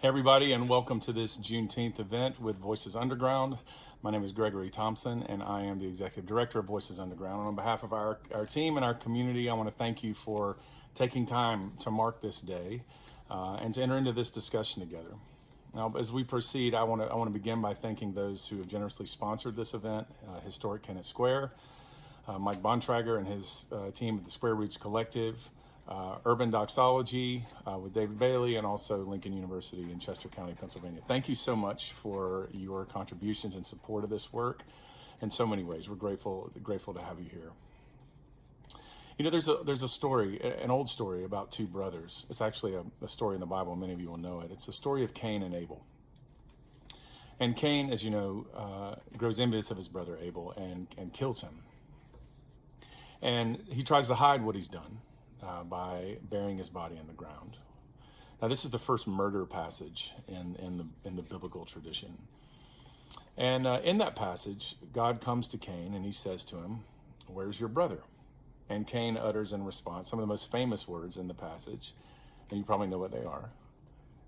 Hey everybody, and welcome to this Juneteenth event with Voices Underground. My name is Gregory Thompson, and I am the Executive Director of Voices Underground. And on behalf of our team and our community, I want to thank you for taking time to mark this day and to enter into this discussion together. Now, as we proceed, I want to begin by thanking those who have generously sponsored this event: Historic Kennett Square, Mike Bontrager and his team at the Square Roots Collective, Urban Doxology with David Bailey, and also Lincoln University in Chester County, Pennsylvania. Thank you so much for your contributions and support of this work in so many ways. We're grateful to have you here. You know, there's a story, an old story about two brothers. It's actually a story in the Bible. Many of you will know it. It's the story of Cain and Abel. And Cain, as you know, grows envious of his brother Abel and kills him. And he tries to hide what he's done by burying his body in the ground. Now, this is the first murder passage in the biblical tradition. And in that passage, God comes to Cain and he says to him, "Where's your brother?" And Cain utters in response some of the most famous words in the passage, and you probably know what they are.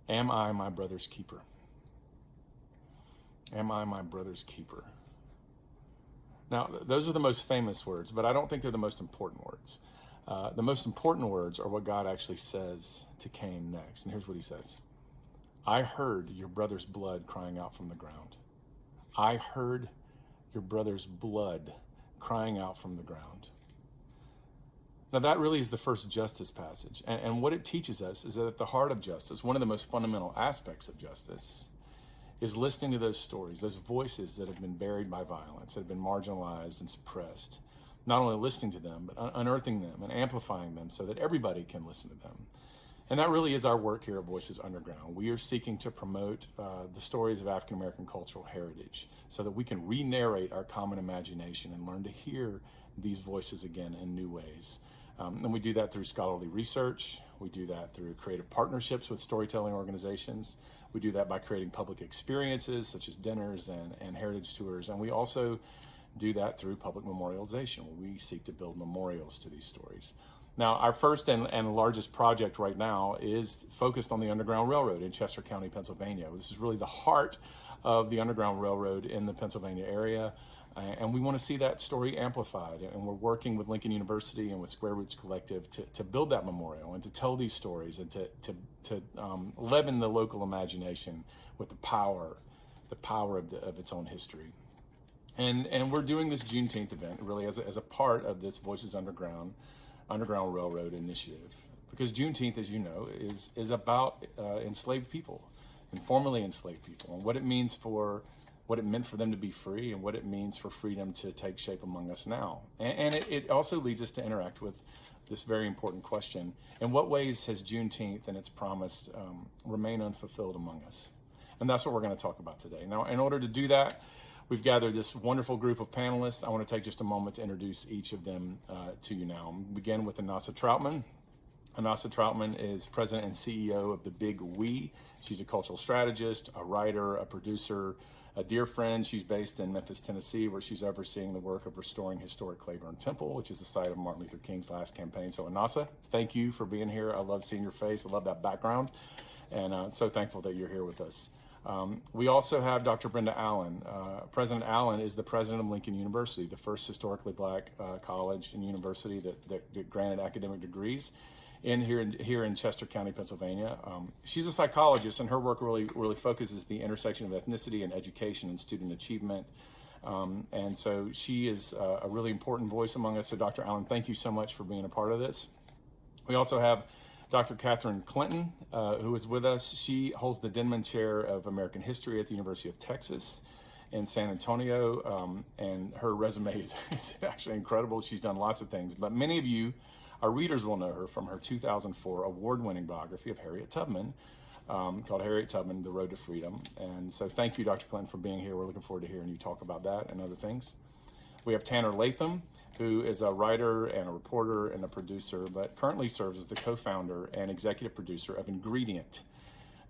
"Am I my brother's keeper? Am I my brother's keeper?" Now, those are the most famous words, but I don't think they're the most important words. The most important words are what God actually says to Cain next. And here's what he says: "I heard your brother's blood crying out from the ground." I heard your brother's blood crying out from the ground. Now, that really is the first justice passage. And what it teaches us is that at the heart of justice, one of the most fundamental aspects of justice is listening to those stories, those voices that have been buried by violence, that have been marginalized and suppressed. Not only listening to them, but unearthing them and amplifying them so that everybody can listen to them. And that really is our work here at Voices Underground. We are seeking to promote the stories of African American cultural heritage so that we can re-narrate our common imagination and learn to hear these voices again in new ways. And we do that through scholarly research. We do that through creative partnerships with storytelling organizations. We do that by creating public experiences such as dinners and heritage tours. And we also do that through public memorialization, where we seek to build memorials to these stories. Now, our first and largest project right now is focused on the Underground Railroad in Chester County, Pennsylvania. This is really the heart of the Underground Railroad in the Pennsylvania area. And we want to see that story amplified. And we're working with Lincoln University and with Square Roots Collective to build that memorial and to tell these stories and to leaven the local imagination with the power of its own history. And we're doing this Juneteenth event really as a part of this Voices Underground Railroad initiative. Because Juneteenth, as you know, is about enslaved people and formerly enslaved people, and what it means for what it meant for them to be free and what it means for freedom to take shape among us now. And it also leads us to interact with this very important question: in what ways has Juneteenth and its promise remain unfulfilled among us? And that's what we're going to talk about today. Now, in order to do that, we've gathered this wonderful group of panelists. I want to take just a moment to introduce each of them to you now. We'll begin with Anasa Troutman. Anasa Troutman is president and CEO of The Big We. She's a cultural strategist, a writer, a producer, a dear friend. She's based in Memphis, Tennessee, where she's overseeing the work of restoring historic Claiborne Temple, which is the site of Martin Luther King's last campaign. So Anasa, thank you for being here. I love seeing your face. I love that background. And so thankful that you're here with us. We also have Dr. Brenda Allen. President Allen is the president of Lincoln University, the first historically black college and university that granted academic degrees here in Chester County, Pennsylvania. She's a psychologist, and her work really focuses the intersection of ethnicity and education and student achievement. And so she is a really important voice among us. So Dr. Allen, thank you so much for being a part of this. We also have Dr. Catherine Clinton, who is with us. She holds the Denman Chair of American History at the University of Texas in San Antonio, and her resume is actually incredible. She's done lots of things, but many of you, our readers, will know her from her 2004 award-winning biography of Harriet Tubman, called Harriet Tubman, The Road to Freedom. And so thank you, Dr. Clinton, for being here. We're looking forward to hearing you talk about that and other things. We have Tanner Latham, who is a writer and a reporter and a producer, but currently serves as the co-founder and executive producer of Ingredient.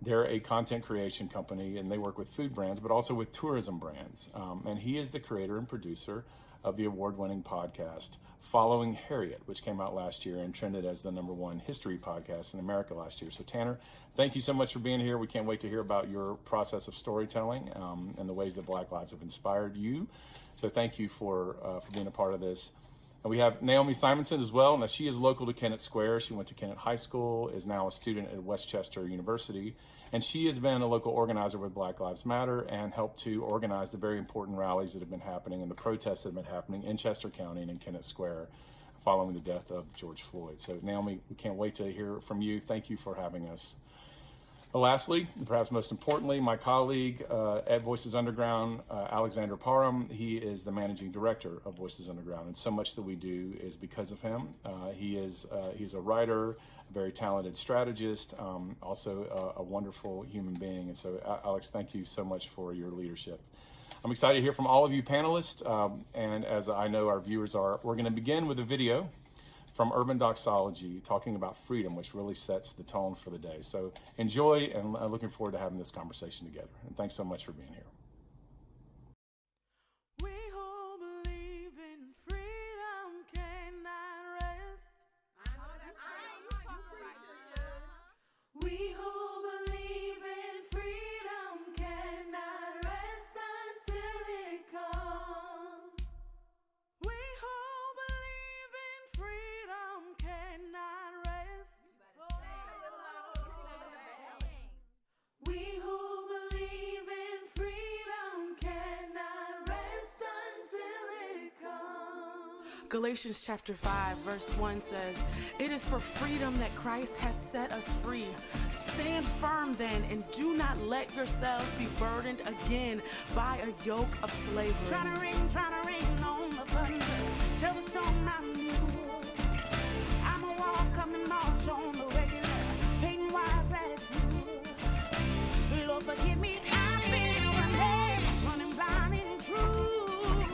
They're a content creation company, and they work with food brands, but also with tourism brands. And he is the creator and producer of the award-winning podcast Following Harriet, which came out last year and trended as the #1 history podcast in America last year. So Tanner, thank you so much for being here. We can't wait to hear about your process of storytelling and the ways that Black lives have inspired you. So thank you for being a part of this. And we have Naomi Simonson as well. Now, she is local to Kennett Square. She went to Kennett High School, is now a student at Westchester University. And she has been a local organizer with Black Lives Matter and helped to organize the very important rallies that have been happening and the protests that have been happening in Chester County and in Kennett Square following the death of George Floyd. So, Naomi, we can't wait to hear from you. Thank you for having us. Lastly, and perhaps most importantly, my colleague at Voices Underground, Alexander Parham, he is the managing director of Voices Underground, and so much that we do is because of him. He's a writer, a very talented strategist, also a wonderful human being. And so, Alex, thank you so much for your leadership. I'm excited to hear from all of you panelists, and as I know our viewers are, we're going to begin with a video from Urban Doxology talking about freedom, which really sets the tone for the day. So enjoy, and I'm looking forward to having this conversation together. And thanks so much for being here. We who believe in freedom cannot rest. I know that's right. We who believe in freedom cannot rest until it comes. We who believe in freedom cannot rest. We who believe in freedom cannot rest until it comes. Galatians chapter 5 verse 1 says, "It is for freedom that Christ has set us free. Stand firm then, and do not let yourselves be burdened again by a yoke of slavery." Trying to ring on the thunder. Tell the storm I'm new. I'm a walk, I'm a march on the regular. Painting white flags blue. Lord, forgive me, I've been running blind and true.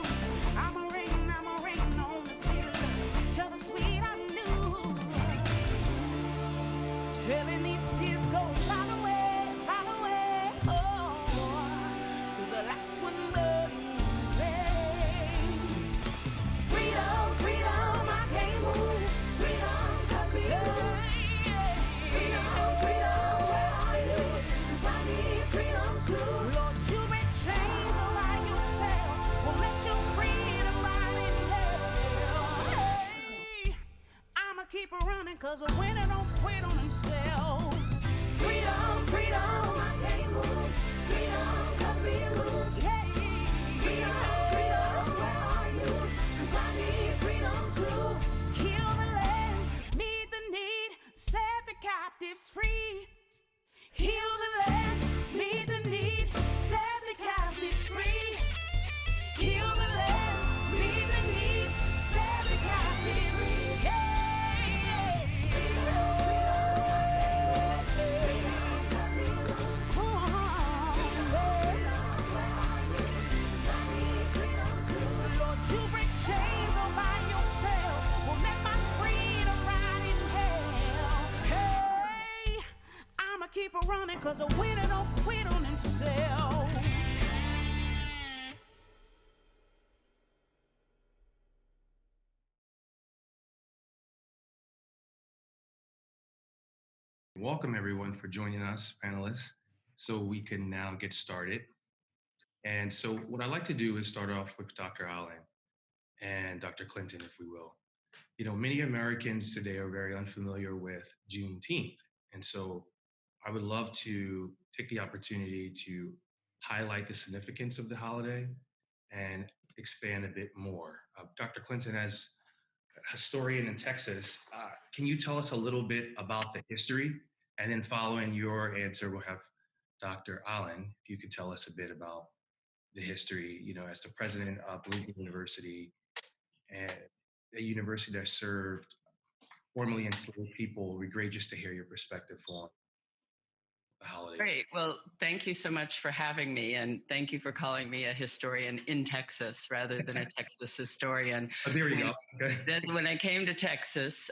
I'm a ring on the spirit. Tell the sweet I'm new. Telling these tears go far away, oh, to the last one burning place. Freedom, I can't move. Freedom, cut me loose. Freedom, where are you? 'Cause I need freedom too. Lord, you break chains around yourself. Will let your freedom ride in hell. Hey, I'ma keep it running 'cause a winner don't quit on themselves. Freedom, I can't move. Freedom, cut me loose. Hey, freedom, where are you? 'Cause I need freedom too. Heal the land, meet the need, set the captives free. Heal the land, meet the need, set the captives free. Heal the land, meet the need, set the captives free. Yeah. Lord, you break chains all by yourself. Will make my freedom ride in hell. Hey, I'ma keep it running 'cause a winner don't quit on themselves. Welcome everyone for joining us, panelists, so we can now get started. And so what I'd like to do is start off with Dr. Allen and Dr. Clinton, if we will. You know, many Americans today are very unfamiliar with Juneteenth. And so I would love to take the opportunity to highlight the significance of the holiday and expand a bit more. Dr. Clinton, as a historian in Texas, can you tell us a little bit about the history? And then following your answer, we'll have Dr. Allen, if you could tell us a bit about the history, you know, as the president of Lincoln University, and a university that served formerly enslaved people. It would be great just to hear your perspective on the holiday. Great. Well, thank you so much for having me. And thank you for calling me a historian in Texas rather than a Texas historian. Oh, there you go. Okay. Then when I came to Texas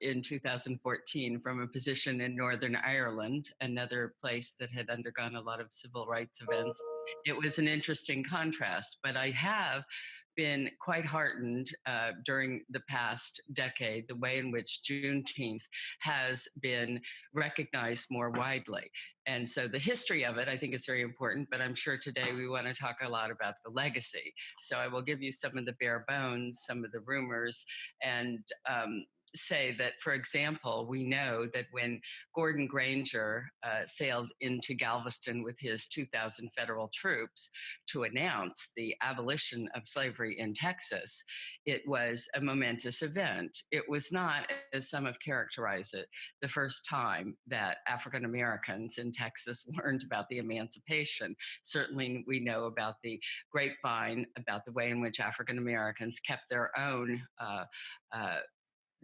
in 2014 from a position in Northern Ireland, another place that had undergone a lot of civil rights events, it was an interesting contrast. But I have been quite heartened during the past decade, the way in which Juneteenth has been recognized more widely. And so the history of it, I think, is very important, but I'm sure today we want to talk a lot about the legacy. So I will give you some of the bare bones, some of the rumors, and say that, for example, we know that when Gordon Granger sailed into Galveston with his 2,000 federal troops to announce the abolition of slavery in Texas, it was a momentous event. It was not, as some have characterized it, the first time that African Americans in Texas learned about the emancipation. Certainly, we know about the grapevine, about the way in which African Americans kept their own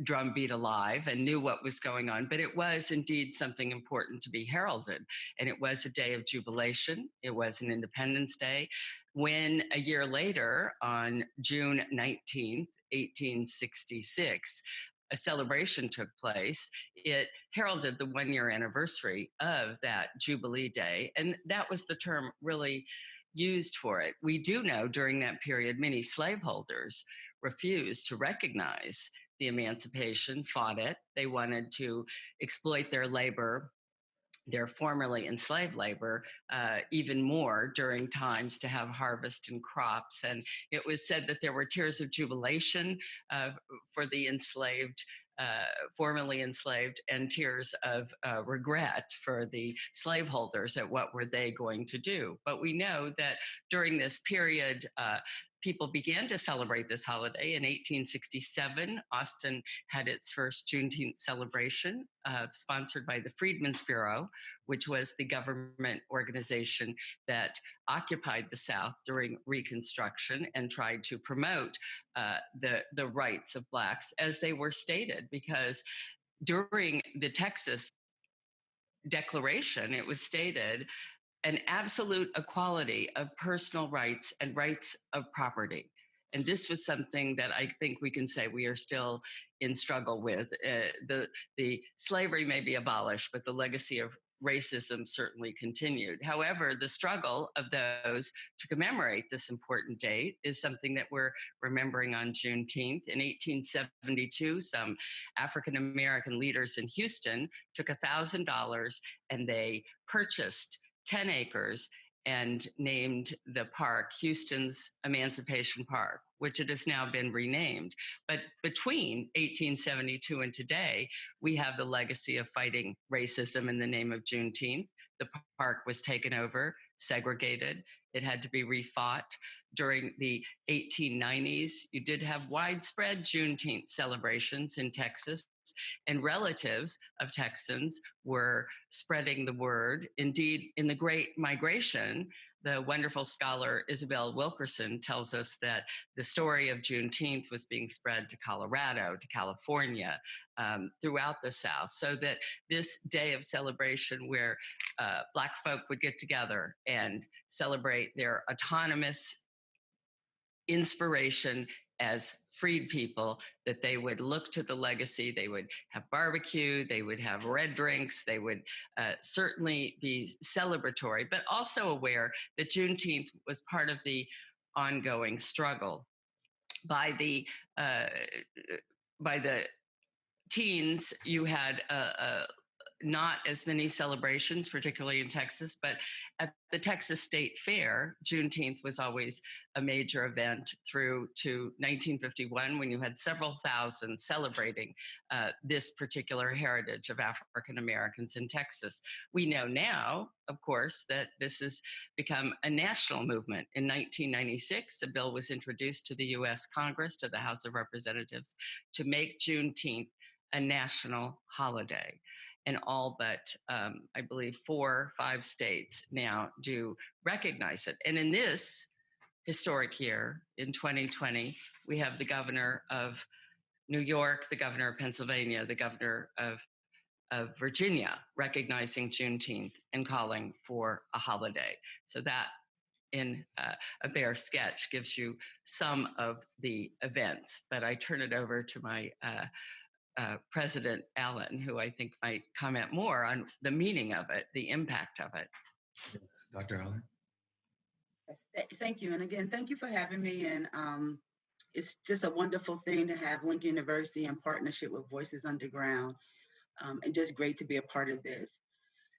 drumbeat alive and knew what was going on. But it was indeed something important to be heralded. And it was a day of jubilation. It was an Independence Day. When a year later, on June 19th, 1866, a celebration took place, it heralded the 1 year anniversary of that Jubilee Day. And that was the term really used for it. We do know during that period, many slaveholders refused to recognize the emancipation, fought it. They wanted to exploit their labor, their formerly enslaved labor, even more during times to have harvest and crops. And it was said that there were tears of jubilation for the enslaved, formerly enslaved, and tears of regret for the slaveholders at what were they going to do. But we know that during this period, people began to celebrate this holiday. In 1867, Austin had its first Juneteenth celebration, sponsored by the Freedmen's Bureau, which was the government organization that occupied the South during Reconstruction and tried to promote the rights of Blacks as they were stated. Because during the Texas Declaration, it was stated an absolute equality of personal rights and rights of property. And this was something that I think we can say we are still in struggle with. The slavery may be abolished, but the legacy of racism certainly continued. However, the struggle of those to commemorate this important date is something that we're remembering on Juneteenth. In 1872, some African American leaders in Houston took $1,000 and they purchased 10 acres and named the park Houston's Emancipation Park, which it has now been renamed. But between 1872 and today, we have the legacy of fighting racism in the name of Juneteenth. The park was taken over, segregated. It had to be refought. During the 1890s, you did have widespread Juneteenth celebrations in Texas, and relatives of Texans were spreading the word. Indeed, in the Great Migration, the wonderful scholar Isabel Wilkerson tells us that the story of Juneteenth was being spread to Colorado, to California, throughout the South, so that this day of celebration where Black folk would get together and celebrate their autonomous inspiration as freed people, that they would look to the legacy, they would have barbecue, they would have red drinks, they would certainly be celebratory, but also aware that Juneteenth was part of the ongoing struggle. By the teens, you had not as many celebrations, particularly in Texas, but at the Texas State Fair, Juneteenth was always a major event through to 1951, when you had several thousand celebrating this particular heritage of African Americans in Texas. We know now, of course, that this has become a national movement. In 1996, a bill was introduced to the US Congress, to the House of Representatives, to make Juneteenth a national holiday. And all but, I believe, 4 or 5 states now do recognize it. And in this historic year, in 2020, we have the governor of New York, the governor of Pennsylvania, the governor of Virginia recognizing Juneteenth and calling for a holiday. So that, in a bare sketch, gives you some of the events. But I turn it over to my President Allen, who I think might comment more on the meaning of it, the impact of it. Yes, Dr. Allen. Thank you. And again, thank you for having me. And it's just a wonderful thing to have Lincoln University in partnership with Voices Underground, and just great to be a part of this.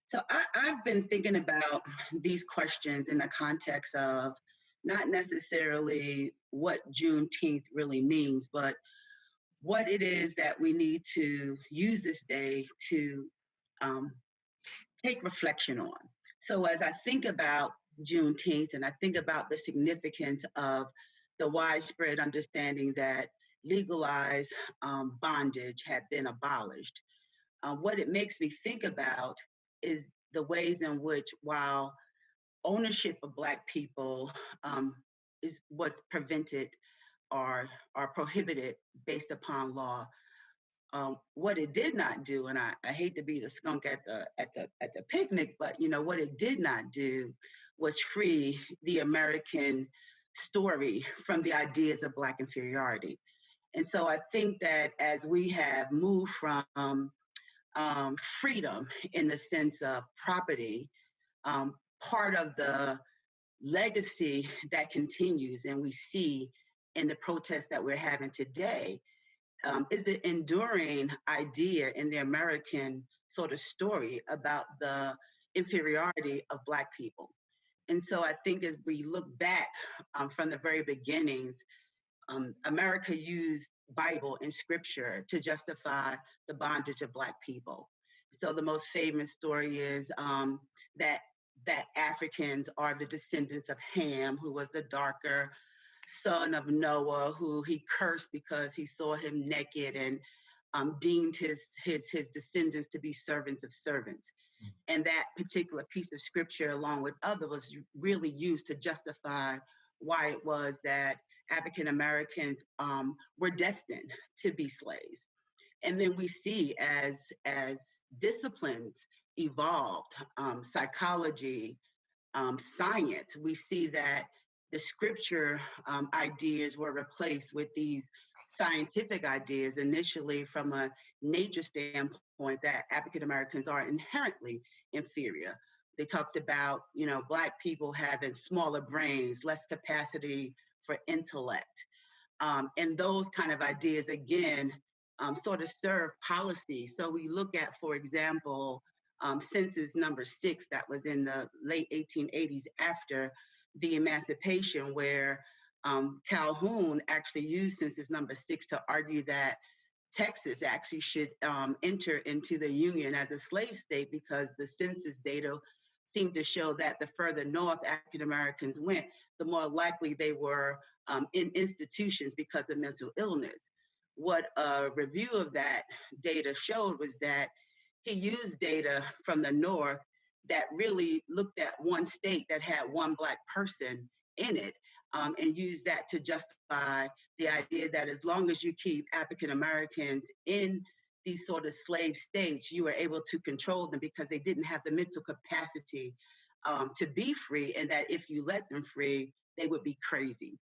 So I've been thinking about these questions in the context of not necessarily what Juneteenth really means, but what it is that we need to use this day to um, take reflection on. So as I think about Juneteenth and I think about the significance of the widespread understanding that legalized bondage had been abolished, what it makes me think about is the ways in which, while ownership of Black people was prevented or prohibited based upon law, what it did not do, and I hate to be the skunk at the picnic, but what it did not do was free the American story from the ideas of Black inferiority. And so I think that as we have moved from freedom in the sense of property, part of the legacy that continues and we see in the protests that we're having today is the enduring idea in the American sort of story about the inferiority of Black people. And so I think as we look back from the very beginnings, America used Bible and scripture to justify the bondage of Black people. So the most famous story is that Africans are the descendants of Ham, who was the darker son of Noah, who he cursed because he saw him naked and deemed his descendants to be servants of servants. And that particular piece of scripture, along with others, was really used to justify why it was that African Americans were destined to be slaves. And then we see as disciplines evolved, psychology, science, we see that the scripture ideas were replaced with these scientific ideas, initially from a nature standpoint, that African Americans are inherently inferior. They talked about, Black people having smaller brains, less capacity for intellect. And those kind of ideas, again, sort of serve policy. So we look at, for example, census number 6 that was in the late 1880s after the emancipation, where Calhoun actually used census number 6 to argue that Texas actually should enter into the Union as a slave state, because the census data seemed to show that the further north African Americans went, the more likely they were in institutions because of mental illness. What a review of that data showed was that he used data from the north that really looked at one state that had one Black person in it, and used that to justify the idea that as long as you keep African Americans in these sort of slave states, you were able to control them because they didn't have the mental capacity to be free, and that if you let them free, they would be crazy.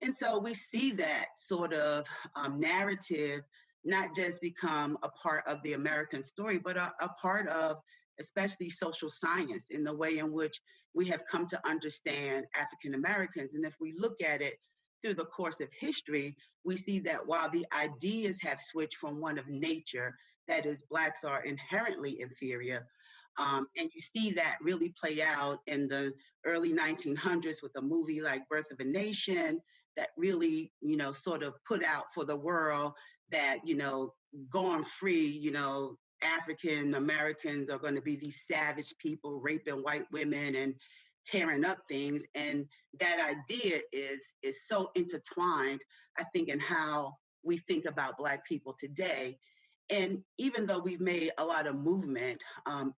And so we see that sort of narrative not just become a part of the American story, but a part of especially social science, in the way in which we have come to understand African Americans. And if we look at it through the course of history, we see that while the ideas have switched from one of nature, that is, Blacks are inherently inferior, and you see that really play out in the early 1900s with a movie like Birth of a Nation that really, sort of put out for the world that, going free, African Americans are going to be these savage people raping white women and tearing up things. And that idea is so intertwined, I think, in how we think about Black people today. And even though we've made a lot of movement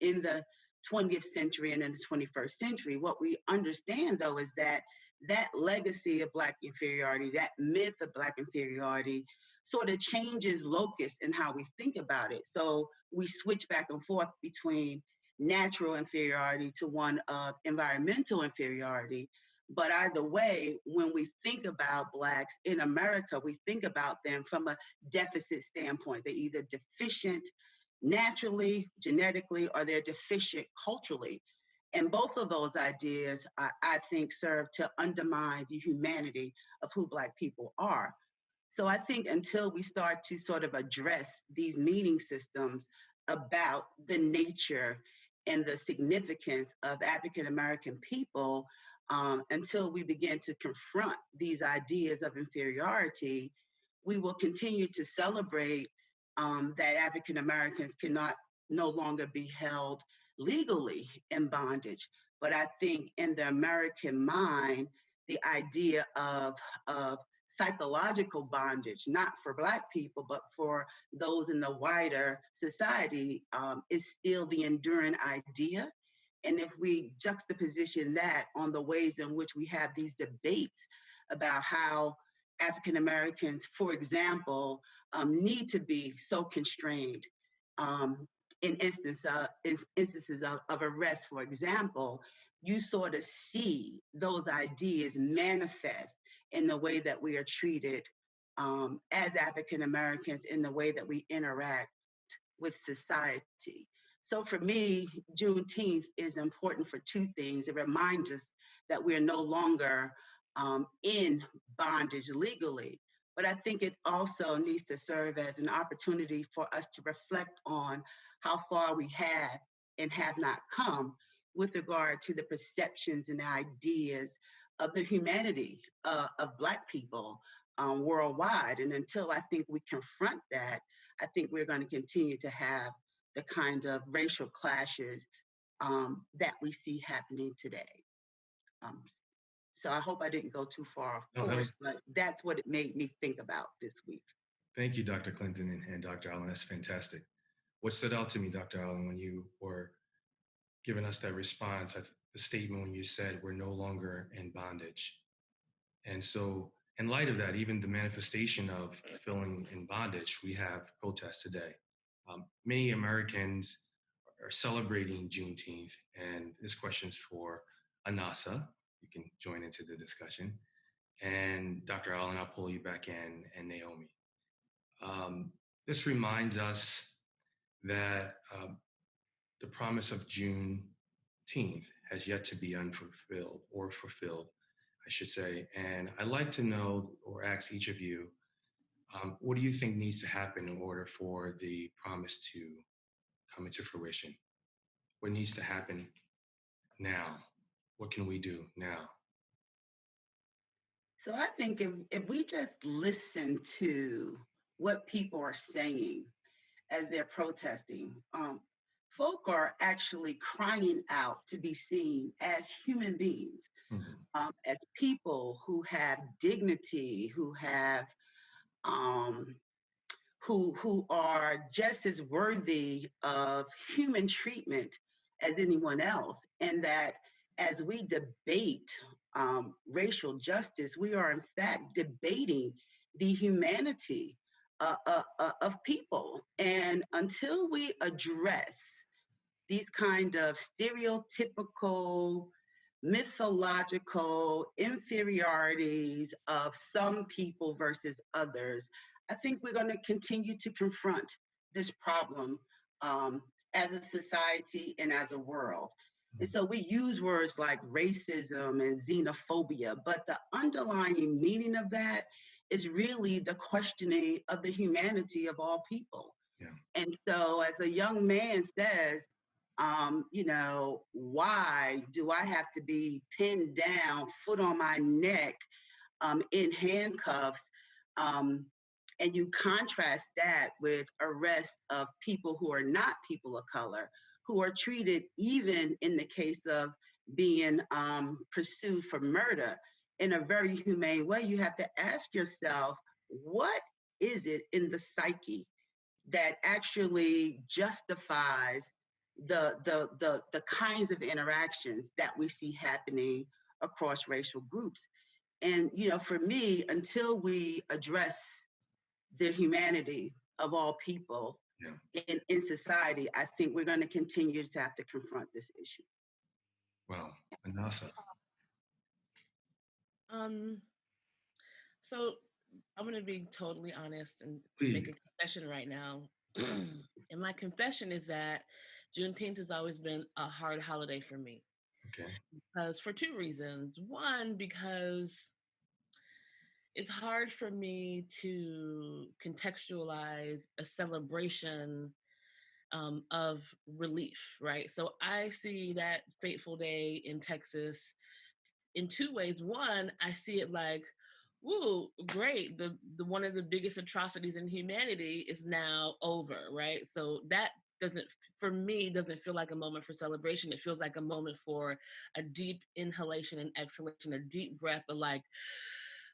in the 20th century and in the 21st century, what we understand, though, is that that legacy of Black inferiority, that myth of Black inferiority, sort of changes locus in how we think about it. So we switch back and forth between natural inferiority to one of environmental inferiority. But either way, when we think about Blacks in America, we think about them from a deficit standpoint. They're either deficient naturally, genetically, or they're deficient culturally. And both of those ideas, I think, serve to undermine the humanity of who Black people are. So I think until we start to sort of address these meaning systems about the nature and the significance of African American people, until we begin to confront these ideas of inferiority, we will continue to celebrate that African Americans cannot no longer be held legally in bondage. But I think in the American mind, the idea of psychological bondage, not for Black people, but for those in the wider society, is still the enduring idea. And if we juxtaposition that on the ways in which we have these debates about how African Americans, for example, need to be so constrained um, in instances of arrest, for example, you sort of see those ideas manifest in the way that we are treated as African Americans, in the way that we interact with society. So for me, Juneteenth is important for two things. It reminds us that we're no longer in bondage legally, but I think it also needs to serve as an opportunity for us to reflect on how far we have and have not come with regard to the perceptions and ideas of the humanity of Black people worldwide. And until I think we confront that, I think we're going to continue to have the kind of racial clashes that we see happening today. Um, so I hope I didn't go too far off No, course, but that's what it made me think about this week. thank you, Dr. Clinton and Dr. Allen. That's fantastic. What stood out to me, Dr. Allen, when you were giving us that response, the statement when you said we're no longer in bondage. And so, in light of that, even the manifestation of feeling in bondage, we have protests today. Many Americans are celebrating Juneteenth, and this question's for Anasa. You can join into the discussion. And Dr. Allen, I'll pull you back in, and Naomi. This reminds us that the promise of Juneteenth has yet to be unfulfilled or fulfilled, I should say. And I'd like to know or ask each of you, what do you think needs to happen in order for the promise to come into fruition? What needs to happen now? What can we do now? So I think if we just listen to what people are saying as they're protesting, folk are actually crying out to be seen as human beings, as people who have dignity, who have um, who are just as worthy of human treatment as anyone else, and that as we debate racial justice, we are in fact debating the humanity of people. And until we address these kind of stereotypical, mythological inferiorities of some people versus others, I think we're going to continue to confront this problem as a society and as a world. And so we use words like racism and xenophobia, but the underlying meaning of that is really the questioning of the humanity of all people. Yeah. And so, as a young man says, why do I have to be pinned down, foot on my neck, in handcuffs? And you contrast that with arrests of people who are not people of color, who are treated, even in the case of being pursued for murder, in a very humane way. You have to ask yourself, what is it in the psyche that actually justifies the kinds of interactions that we see happening across racial groups? And for me, until we address the humanity of all people in society, I think we're going to continue to have to confront this issue. Wow, Anasa. So I'm going to be totally honest and Please. make a confession right now. And my confession is that Juneteenth has always been a hard holiday for me. Okay. Because for two reasons. One, because it's hard for me to contextualize a celebration of relief, right? So I see that fateful day in Texas in two ways. One, I see it like, woo, great. The one of the biggest atrocities in humanity is now over, right? So that doesn't, for me, doesn't feel like a moment for celebration. It feels like a moment for a deep inhalation and exhalation, a deep breath of like,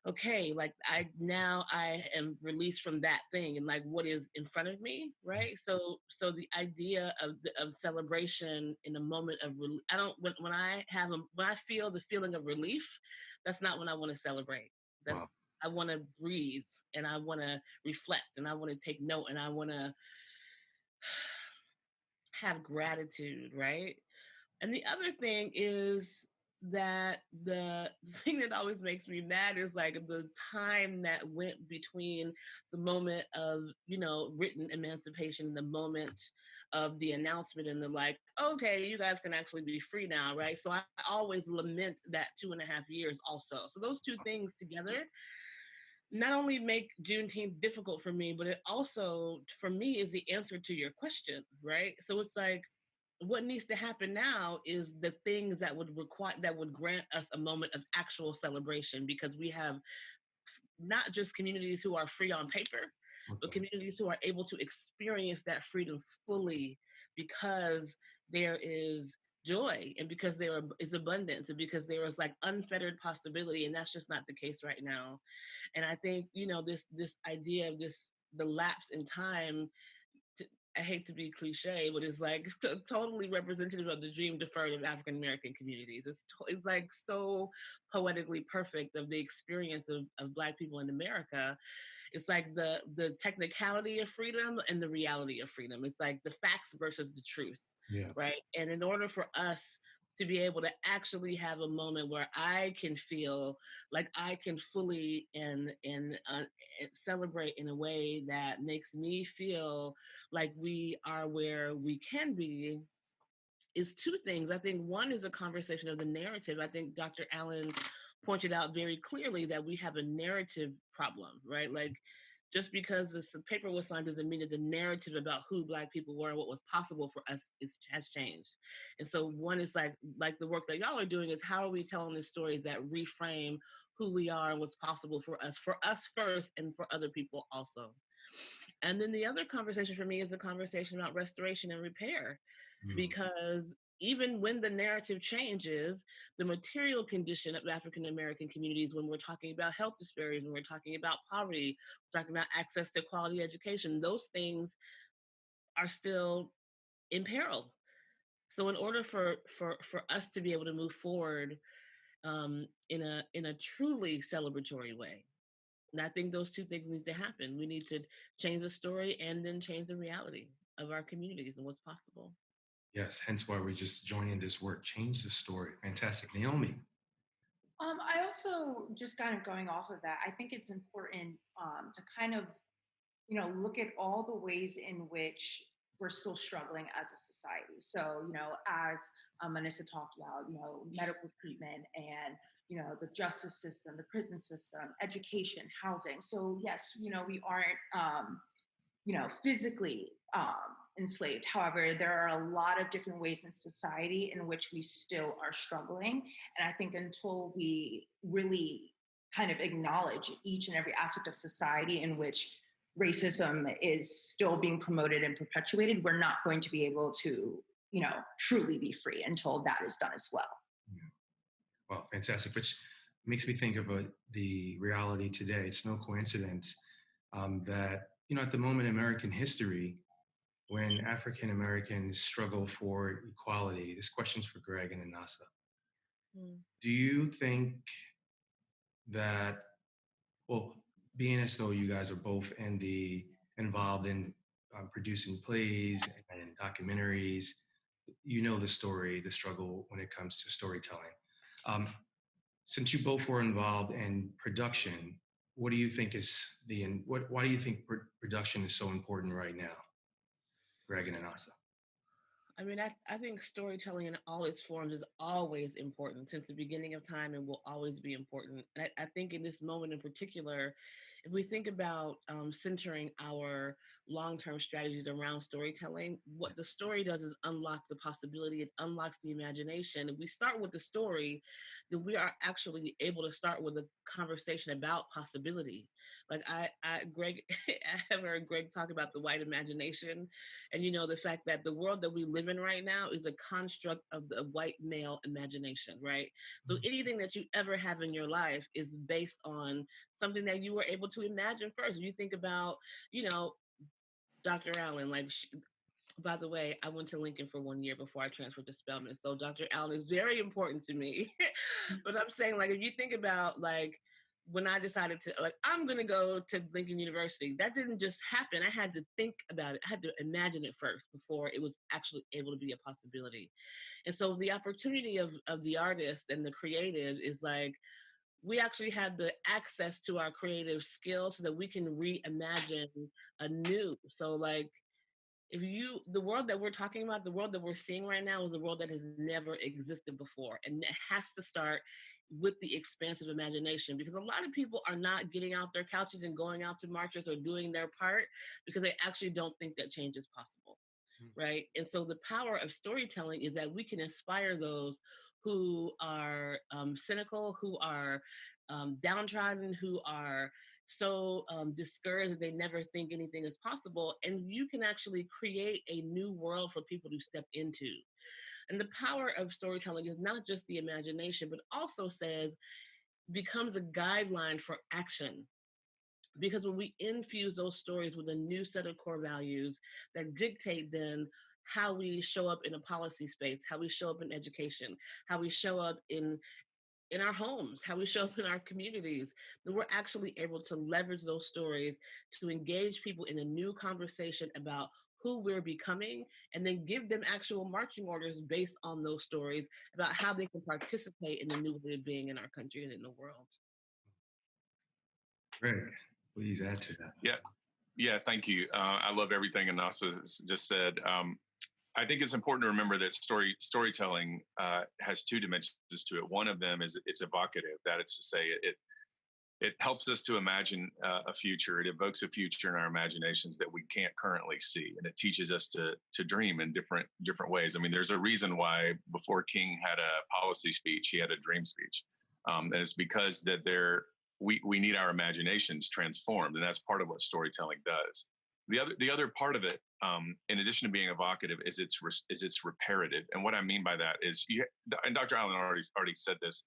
okay, like I am released from that thing and like what is in front of me, right? So the idea of celebration in a moment of I don't when I have when I feel the feeling of relief, that's not when I want to celebrate. That's Wow. I want to breathe and I want to reflect and I want to take note and I want to have gratitude, right? And the other thing is that the thing that always makes me mad is like the time that went between the moment of, written emancipation, the moment of the announcement and the like, okay, you guys can actually be free now, right? So I always lament that 2.5 years also. So those two things together not only make Juneteenth difficult for me, but it also, for me, is the answer to your question, right? So it's like, what needs to happen now is the things that would grant us a moment of actual celebration, because we have not just communities who are free on paper, but Okay. communities who are able to experience that freedom fully, because there is joy and because there is abundance and because there is like unfettered possibility, and that's just not the case right now. And I think, this idea of the lapse in time, I hate to be cliche, but it's like totally representative of the dream deferred of African American communities. It's like so poetically perfect of the experience of Black people in America. It's like the technicality of freedom and the reality of freedom. It's like the facts versus the truth, Yeah. right? And in order for us to be able to actually have a moment where I can feel like I can fully and celebrate in a way that makes me feel like we are where we can be, is two things. I think one is a conversation of the narrative. I think Dr. Allen pointed out very clearly that we have a narrative problem, right? Like, just because this paper was signed doesn't mean that the narrative about who Black people were and what was possible for us has changed. And so one is like the work that y'all are doing is, how are we telling the stories that reframe who we are and what's possible for us first and for other people also. And then the other conversation for me is a conversation about restoration and repair, Mm. because even when the narrative changes, the material condition of African American communities, when we're talking about health disparities, when we're talking about poverty, we're talking about access to quality education, those things are still in peril. So in order for us to be able to move forward in a truly celebratory way, and I think those two things need to happen. We need to change the story and then change the reality of our communities and what's possible. Yes. Hence why we're just joining this work. Change the story. Fantastic. Naomi. I also just kind of going off of that, I think it's important to kind of, look at all the ways in which we're still struggling as a society. So, as Manissa talked about, medical treatment and, the justice system, the prison system, education, housing. So, yes, we aren't, physically enslaved. However, there are a lot of different ways in society in which we still are struggling. And I think until we really kind of acknowledge each and every aspect of society in which racism is still being promoted and perpetuated, we're not going to be able to, truly be free until that is done as well. Yeah. Well, fantastic. Which makes me think of the reality today. It's no coincidence that, at the moment in American history, when African Americans struggle for equality, this question's for Greg and Anasa. Mm. Do you think that, well, being as though you guys are both involved in producing plays and documentaries, you know the story, the struggle when it comes to storytelling. Um, since you both were involved in production, what do you think is why do you think production is so important right now, Greg and Anasa? I mean, I think storytelling in all its forms is always important since the beginning of time and will always be important. And I think in this moment in particular, if we think about centering our long term strategies around storytelling, what the story does is unlock the possibility, it unlocks the imagination. If we start with the story, then we are actually able to start with a conversation about possibility. Like Greg, I have heard Greg talk about the white imagination, and the fact that the world that we live in right now is a construct of the white male imagination, right? So anything that you ever have in your life is based on something that you were able to imagine first. You think about, you know, Dr. Allen, like by the way, I went to Lincoln for 1 year before I transferred to Spelman. So Dr. Allen is very important to me. But I'm saying, like, if you think about, like, when I decided to, like, I'm going to go to Lincoln University, that didn't just happen. I had to think about it. I had to imagine it first before it was actually able to be a possibility. And so the opportunity of the artist and the creative is like, we actually have the access to our creative skills so that we can reimagine anew. So, like, if you the world that we're talking about, the world that we're seeing right now is a world that has never existed before, and it has to start with the expansive imagination, because a lot of people are not getting out their couches and going out to marches or doing their part because they actually don't think that change is possible, right? And so the power of storytelling is that we can inspire those who are cynical, who are downtrodden, who are so discouraged that they never think anything is possible. And you can actually create a new world for people to step into. And the power of storytelling is not just the imagination, but also says becomes a guideline for action. Because when we infuse those stories with a new set of core values that dictate then how we show up in a policy space, how we show up in education, how we show up in our homes, how we show up in our communities, then we're actually able to leverage those stories to engage people in a new conversation about who we're becoming, and then give them actual marching orders based on those stories about how they can participate in the new way of being in our country and in the world. Greg, please add to that. Yeah, thank you. I love everything Anasa just said. I think it's important to remember that storytelling has two dimensions to it. One of them is it's evocative. That is to say, it helps us to imagine a future. It evokes a future in our imaginations that we can't currently see, and it teaches us to dream in different ways. I mean, there's a reason why before King had a policy speech, he had a dream speech, and it's because that we need our imaginations transformed, and that's part of what storytelling does. The other part of it, in addition to being evocative, is it's reparative. And what I mean by that is, and Dr. Allen already said this.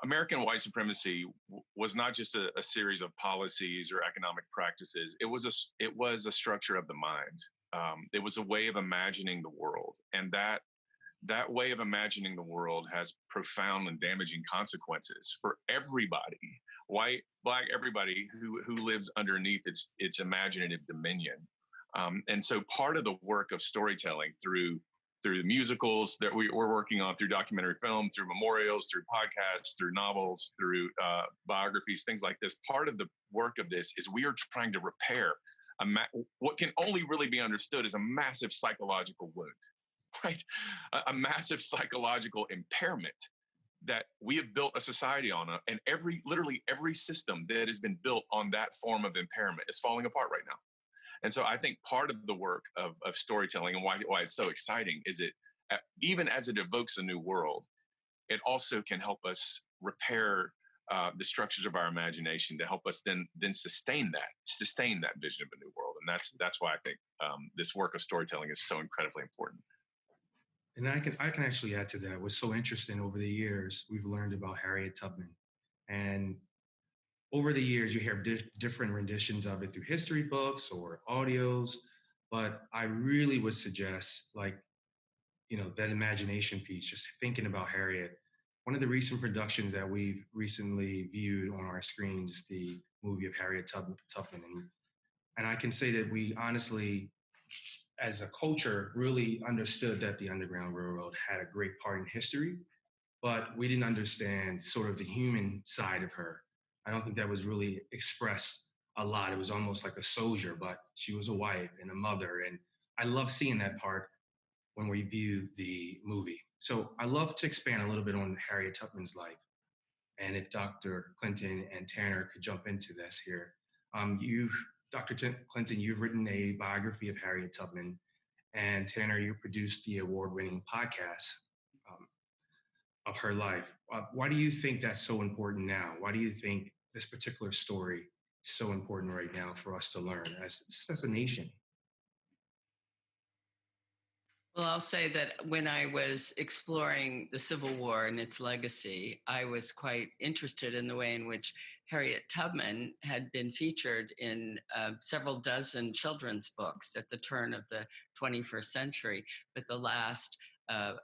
American white supremacy was not just a series of policies or economic practices. It was a structure of the mind. It was a way of imagining the world, and that way of imagining the world has profound and damaging consequences for everybody, white, black, everybody who lives underneath its imaginative dominion. And so part of the work of storytelling through the musicals that we're working on, through documentary film, through memorials, through podcasts, through novels, through biographies, things like this, part of the work of this is we are trying to repair what can only really be understood as a massive psychological wound. Right? A massive psychological impairment that we have built a society on. And literally every system that has been built on that form of impairment is falling apart right now. And so I think part of the work of storytelling and why it's so exciting is it, even as it evokes a new world, it also can help us repair the structures of our imagination to help us then sustain that vision of a new world. And that's why I think this work of storytelling is so incredibly important. And I can actually add to that. What's so interesting, over the years, we've learned about Harriet Tubman. And over the years, you hear different renditions of it through history books or audios. But I really would suggest, that imagination piece, just thinking about Harriet. One of the recent productions that we've recently viewed on our screens, the movie of Harriet Tubman. And I can say that we honestly, as a culture, really understood that the Underground Railroad had a great part in history, but we didn't understand sort of the human side of her. I don't think that was really expressed a lot. It was almost like a soldier, but she was a wife and a mother. And I love seeing that part. when we view the movie. So I love to expand a little bit on Harriet Tubman's life. And if Dr. Clinton and Tanner could jump into this here. Dr. Clinton, you've written a biography of Harriet Tubman, and Tanner, you produced the award-winning podcast um, of her life. Why do you think that's so important now? Why do you think this particular story is so important right now for us to learn as a nation? Well, I'll say that when I was exploring the Civil War and its legacy, I was quite interested in the way in which Harriet Tubman had been featured in several dozen children's books at the turn of the 21st century. But the last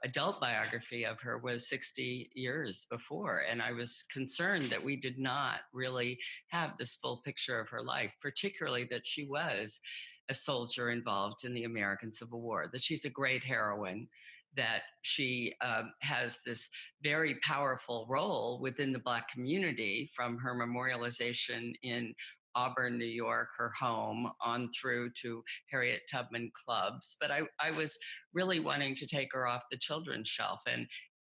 adult biography of her was 60 years before. And I was concerned that we did not really have this full picture of her life, particularly that she was a soldier involved in the American Civil War, that she's a great heroine, that she has this very powerful role within the Black community from her memorialization in Auburn, New York, her home, on through to Harriet Tubman clubs. But I was really wanting to take her off the children's shelf.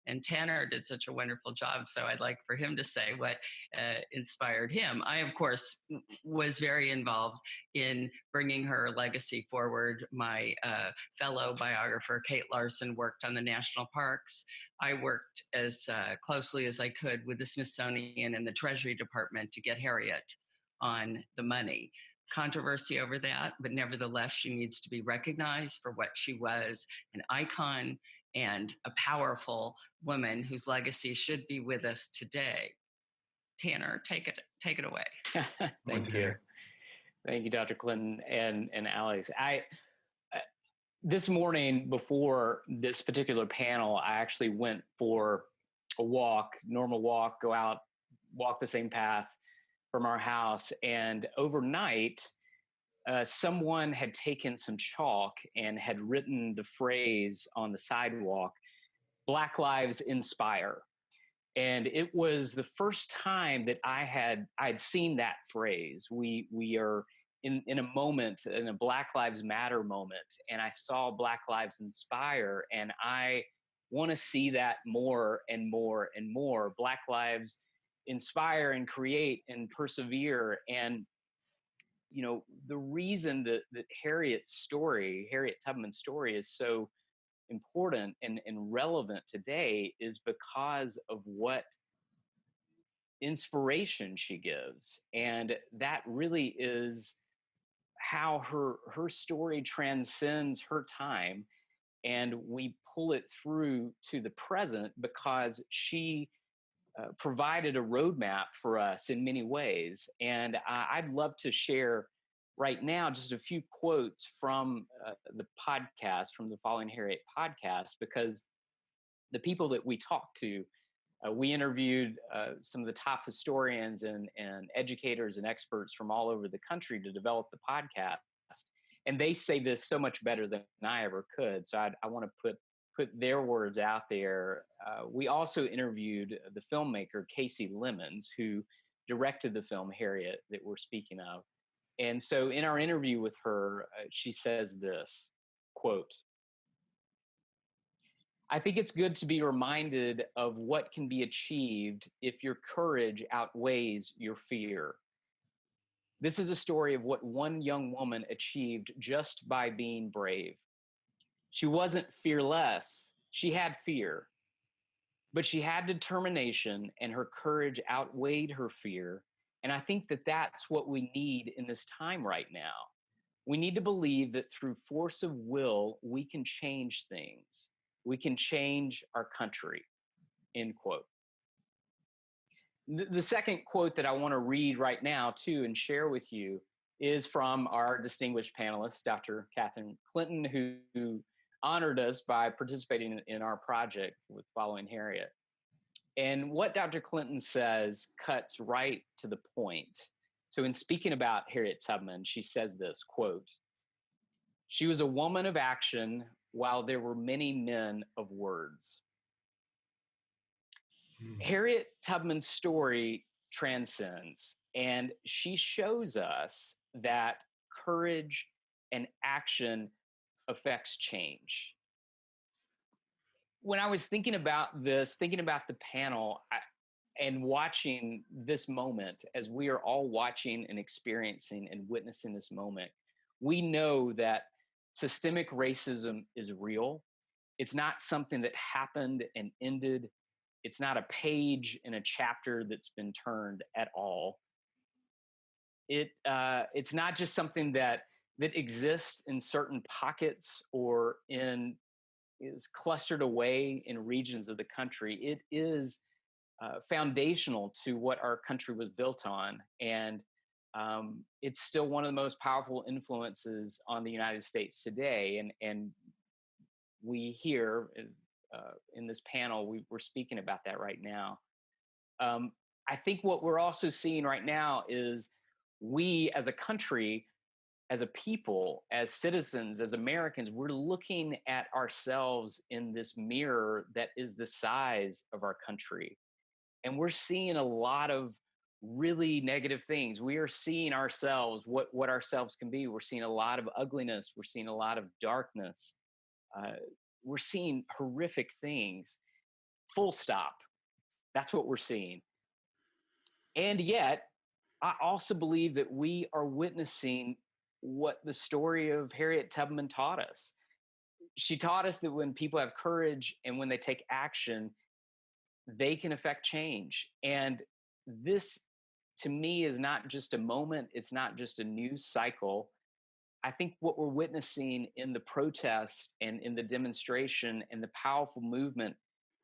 And Tanner did such a wonderful job. So I'd like for him to say what inspired him. I, of course, was very involved in bringing her legacy forward. My fellow biographer, Kate Larson, worked on the national parks. I worked as closely as I could with the Smithsonian and the Treasury Department to get Harriet on the money. Controversy over that, but nevertheless, she needs to be recognized for what she was, an icon and a powerful woman whose legacy should be with us today. Tanner, take it away. Thank you. Thank you, Dr. Clinton and Alex. This morning before this particular panel, I actually went for a walk, normal walk, go out, walk the same path from our house. And overnight, someone had taken some chalk and had written the phrase on the sidewalk, "Black Lives Inspire." And it was the first time that I'd seen that phrase. We are in a moment, in a Black Lives Matter moment, and I saw Black Lives Inspire, and I want to see that more and more and more. Black lives inspire and create and persevere. And you know, the reason that Harriet Tubman's story is so important and relevant today is because of what inspiration she gives. And that really is how her story transcends her time. And we pull it through to the present because she provided a roadmap for us in many ways. And I'd love to share right now just a few quotes from the podcast, from the Following Harriet podcast, because the people that we talked to, we interviewed some of the top historians and educators and experts from all over the country to develop the podcast. And they say this so much better than I ever could. So I want to put their words out there. We also interviewed the filmmaker, Casey Lemons, who directed the film Harriet that we're speaking of. And so in our interview with her, she says this, quote, "I think it's good to be reminded of what can be achieved if your courage outweighs your fear. This is a story of what one young woman achieved just by being brave. She wasn't fearless. She had fear, but she had determination, and her courage outweighed her fear. And I think that that's what we need in this time right now. We need to believe that through force of will, we can change things. We can change our country," end quote. The second quote that I want to read right now, too, and share with you is from our distinguished panelist, Dr. Catherine Clinton, who honored us by participating in our project with Following Harriet. And what Dr. Clinton says cuts right to the point. So in speaking about Harriet Tubman, she says this, quote, "She was a woman of action while there were many men of words." Harriet Tubman's story transcends, and she shows us that courage and action affects change. when I was thinking about this, thinking about the panel, and watching this moment, as we are all watching and experiencing and witnessing this moment, we know that systemic racism is real. It's not something that happened and ended. It's not a page in a chapter that's been turned at all. It's not just something that exists in certain pockets or is clustered away in regions of the country. It is foundational to what our country was built on, and it's still one of the most powerful influences on the United States today. And we here in this panel, we're speaking about that right now. I think what we're also seeing right now is we as a country, as a people, as citizens, as Americans, we're looking at ourselves in this mirror that is the size of our country. And we're seeing a lot of really negative things. We are seeing ourselves, what ourselves can be. We're seeing a lot of ugliness. We're seeing a lot of darkness. We're seeing horrific things. Full stop. That's what we're seeing. And yet, I also believe that we are witnessing what the story of Harriet Tubman taught us. She taught us that when people have courage and when they take action, they can affect change. And this, to me, is not just a moment. It's not just a news cycle. I think what we're witnessing in the protests and in the demonstration and the powerful movement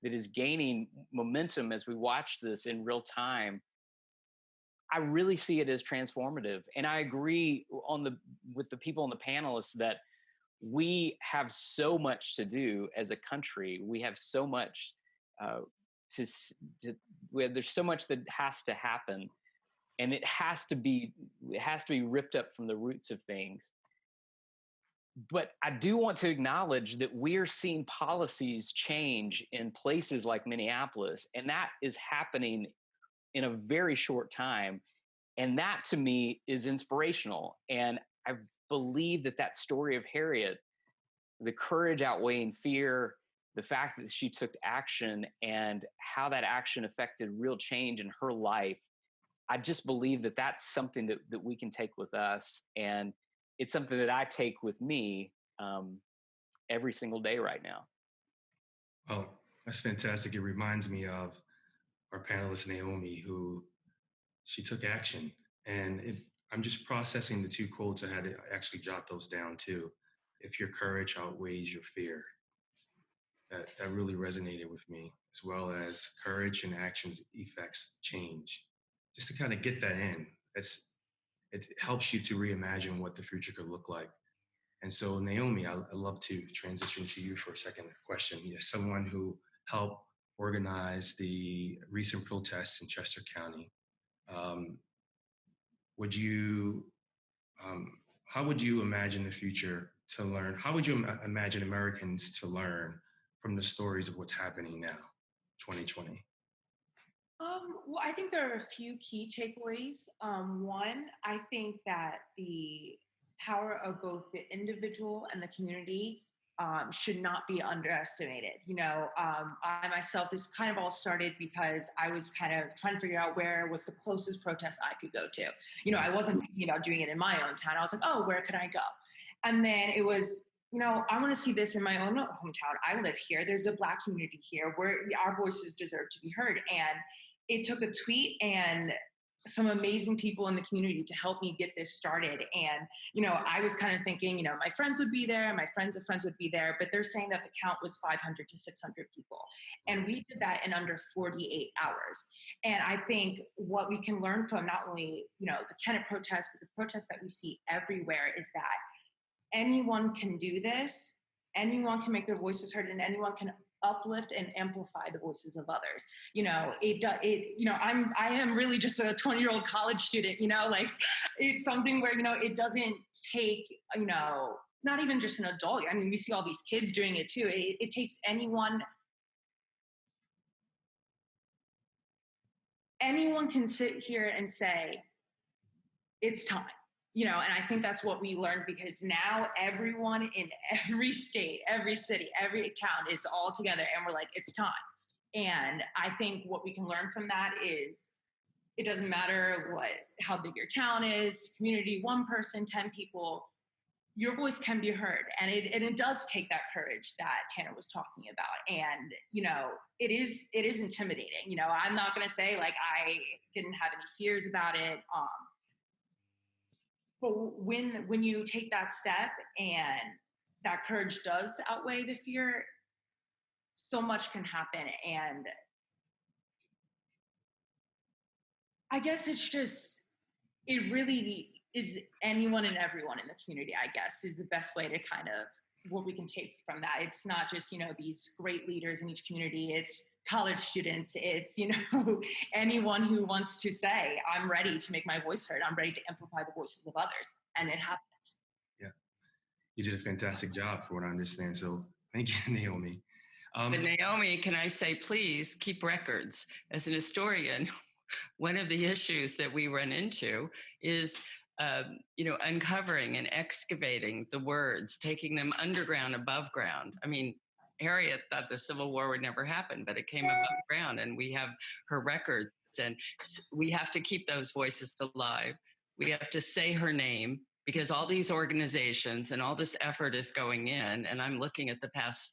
that is gaining momentum as we watch this in real time, I really see it as transformative. And I agree with the people on the panelists that we have so much to do as a country. We have so much there's so much that has to happen, and it has to be ripped up from the roots of things. But I do want to acknowledge that we're seeing policies change in places like Minneapolis, and that is happening in a very short time. And that, to me, is inspirational. And I believe that story of Harriet, the courage outweighing fear, the fact that she took action and how that action affected real change in her life, I just believe that that's something that we can take with us. And it's something that I take with me every single day right now. Oh, that's fantastic. It reminds me of our panelist, Naomi, who she took action. And I'm just processing the two quotes. I had to actually jot those down too. If your courage outweighs your fear. That really resonated with me, as well as courage and actions effects change. Just to kind of get that in, it helps you to reimagine what the future could look like. And so, Naomi, I'd love to transition to you for a second question. You're someone who helped organize the recent protests in Chester County. Would you how would you imagine the future to learn? How would you imagine Americans to learn from the stories of what's happening now, 2020? Well, I think there are a few key takeaways. One, I think that the power of both the individual and the community should not be underestimated. I myself, this kind of all started because I was kind of trying to figure out where was the closest protest I could go to. I wasn't thinking about doing it in my own town. I was like, oh, where could I go? And then it was, I want to see this in my own hometown. I live here. There's a Black community here where our voices deserve to be heard. And it took a tweet and some amazing people in the community to help me get this started. And, I was kind of thinking, my friends would be there, my friends of friends would be there, but they're saying that the count was 500 to 600 people. And we did that in under 48 hours. And I think what we can learn from not only, the Kennett protests, but the protests that we see everywhere is that anyone can do this, anyone can make their voices heard, and anyone can uplift and amplify the voices of others. I am really just a 20-year-old college student, it's something where, it doesn't take, not even just an adult. I mean, we see all these kids doing it too. It takes anyone can sit here and say, it's time. and I think that's what we learned, because now everyone in every state, every city, every town is all together, and we're like, it's time. And I think what we can learn from that is it doesn't matter how big your town is, community, 1 person, 10 people, your voice can be heard. And it does take that courage that Tanner was talking about. And, it is intimidating. I'm not going to say I didn't have any fears about it. But when you take that step and that courage does outweigh the fear, so much can happen. And I guess it really is anyone and everyone in the community, I guess, is the best way to kind of what we can take from that. It's not just, these great leaders in each community. It's college students. It's, anyone who wants to say, I'm ready to make my voice heard. I'm ready to amplify the voices of others. And it happens. Yeah. You did a fantastic job, for what I understand. So thank you, Naomi. But Naomi, can I say, please keep records. As an historian, one of the issues that we run into is, uncovering and excavating the words, taking them underground, above ground. I mean, Harriet thought the Civil War would never happen, but it came above ground, and we have her records, and we have to keep those voices alive. We have to say her name, because all these organizations and all this effort is going in, and I'm looking at the past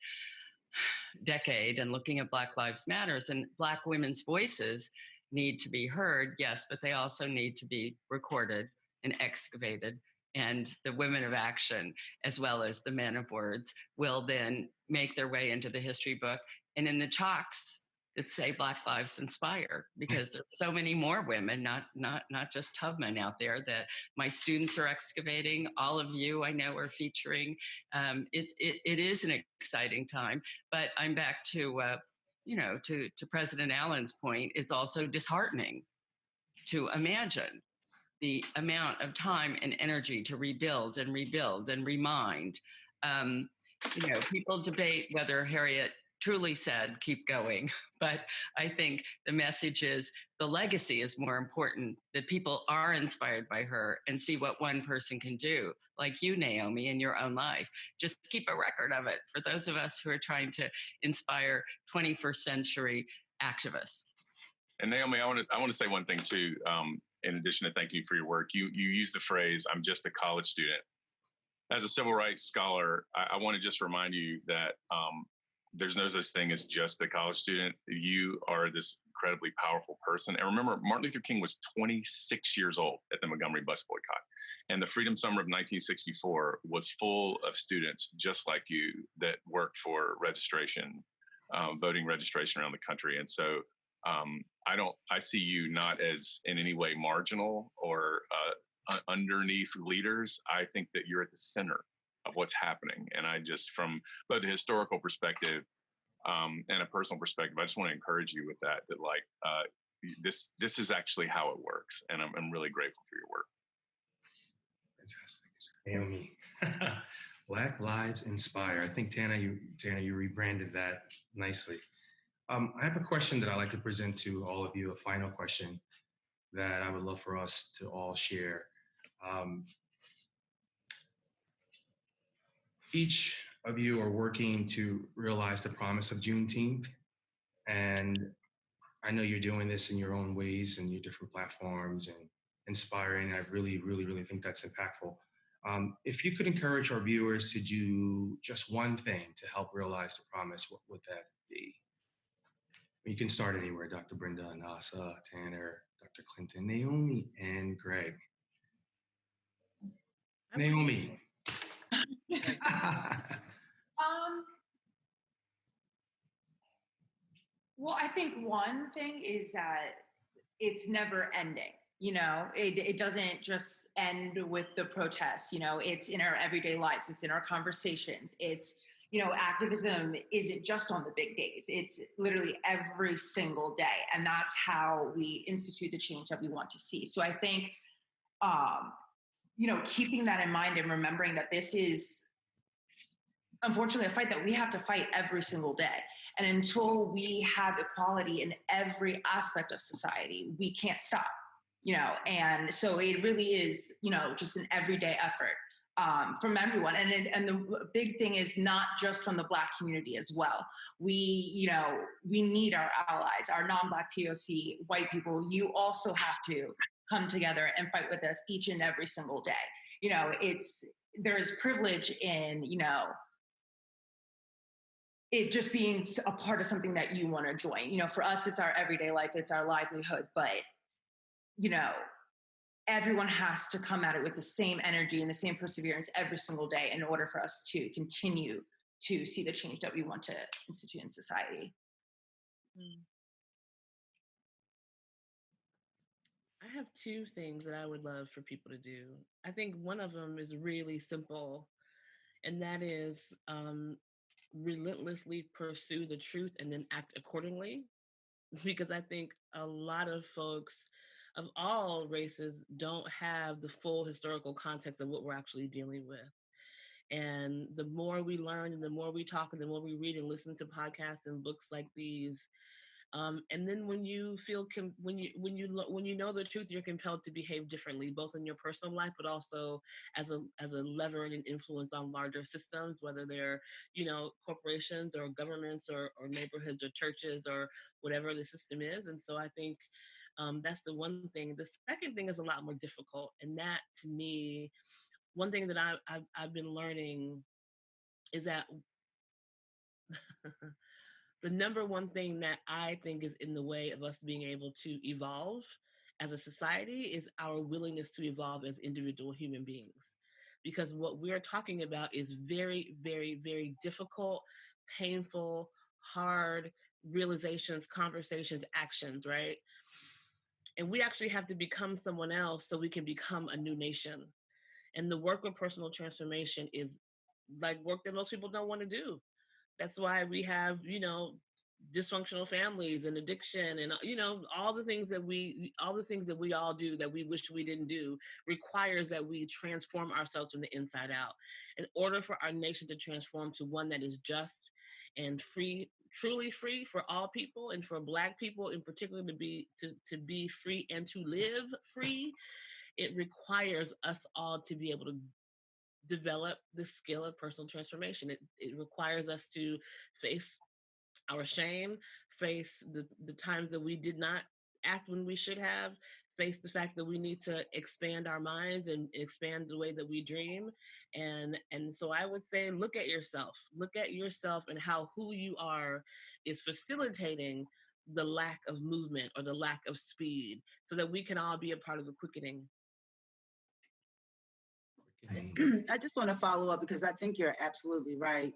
decade and looking at Black Lives Matters, and Black women's voices need to be heard, yes, but they also need to be recorded and excavated. And the women of action, as well as the men of words, will then make their way into the history book and in the chalks that say Black Lives Inspire, because there's so many more women, not just Tubman out there, that my students are excavating. All of you I know are featuring. It is an exciting time, but I'm back to to President Allen's point. It's also disheartening to imagine the amount of time and energy to rebuild and remind. People debate whether Harriet truly said, keep going. But I think the message is the legacy is more important, that people are inspired by her and see what one person can do, like you, Naomi, in your own life. Just keep a record of it for those of us who are trying to inspire 21st century activists. And Naomi, I want to say one thing too. In addition to thank you for your work, you use the phrase, I'm just a college student. As a civil rights scholar, I want to just remind you that there's no such thing as just a college student. You are this incredibly powerful person. And remember, Martin Luther King was 26 years old at the Montgomery bus boycott. And the Freedom Summer of 1964 was full of students just like you that worked for registration, voting registration around the country. And so I see you not as in any way marginal or underneath leaders. I think that you're at the center of what's happening. And I just, from both a historical perspective and a personal perspective, I just want to encourage you with that this is actually how it works. And I'm really grateful for your work. Fantastic. Naomi. Black Lives Inspire. I think Tana, you rebranded that nicely. I have a question that I'd like to present to all of you, a final question that I would love for us to all share. Each of you are working to realize the promise of Juneteenth, and I know you're doing this in your own ways and your different platforms and inspiring. I really, really, really think that's impactful. If you could encourage our viewers to do just one thing to help realize the promise, what would that be? You can start anywhere, Dr. Brenda, Nasa, Tanner, Dr. Clinton, Naomi, and Greg. Naomi. Well, I think one thing is that it's never ending. It doesn't just end with the protests. It's in our everyday lives. It's in our conversations. It's, activism isn't just on the big days. It's literally every single day. And that's how we institute the change that we want to see. So I think, keeping that in mind and remembering that this is, unfortunately, a fight that we have to fight every single day. And until we have equality in every aspect of society, we can't stop. and so it really is, just an everyday effort from everyone. And the big thing is not just from the Black community as well. We need our allies, our non-Black POC white people. You also have to come together and fight with us each and every single day. There is privilege in, it just being a part of something that you want to join. For us, it's our everyday life, it's our livelihood, but everyone has to come at it with the same energy and the same perseverance every single day in order for us to continue to see the change that we want to institute in society. I have two things that I would love for people to do. I think one of them is really simple, and that is relentlessly pursue the truth and then act accordingly. Because I think a lot of folks of all races don't have the full historical context of what we're actually dealing with. And the more we learn and the more we talk and the more we read and listen to podcasts and books like these, and then when you feel when you know the truth, you're compelled to behave differently, both in your personal life, but also as a lever and an influence on larger systems, whether they're corporations or governments or neighborhoods or churches or whatever the system is. And so I think that's the one thing. The second thing is a lot more difficult, and that to me, one thing that I've been learning is that the number one thing that I think is in the way of us being able to evolve as a society is our willingness to evolve as individual human beings. Because what we're talking about is very, very, very difficult, painful, hard realizations, conversations, actions, right? And we actually have to become someone else so we can become a new nation. And the work of personal transformation is like work that most people don't want to do. That's why we have, dysfunctional families and addiction and all the things that we all do that we wish we didn't do requires that we transform ourselves from the inside out in order for our nation to transform to one that is just and free, truly free for all people, and for Black people in particular to be free and to live free. It requires us all to be able to develop the skill of personal transformation. It requires us to face our shame, face the times that we did not act when we should have, face the fact that we need to expand our minds and expand the way that we dream. And so I would say look at yourself and how who you are is facilitating the lack of movement or the lack of speed so that we can all be a part of the quickening. I just want to follow up because I think you're absolutely right.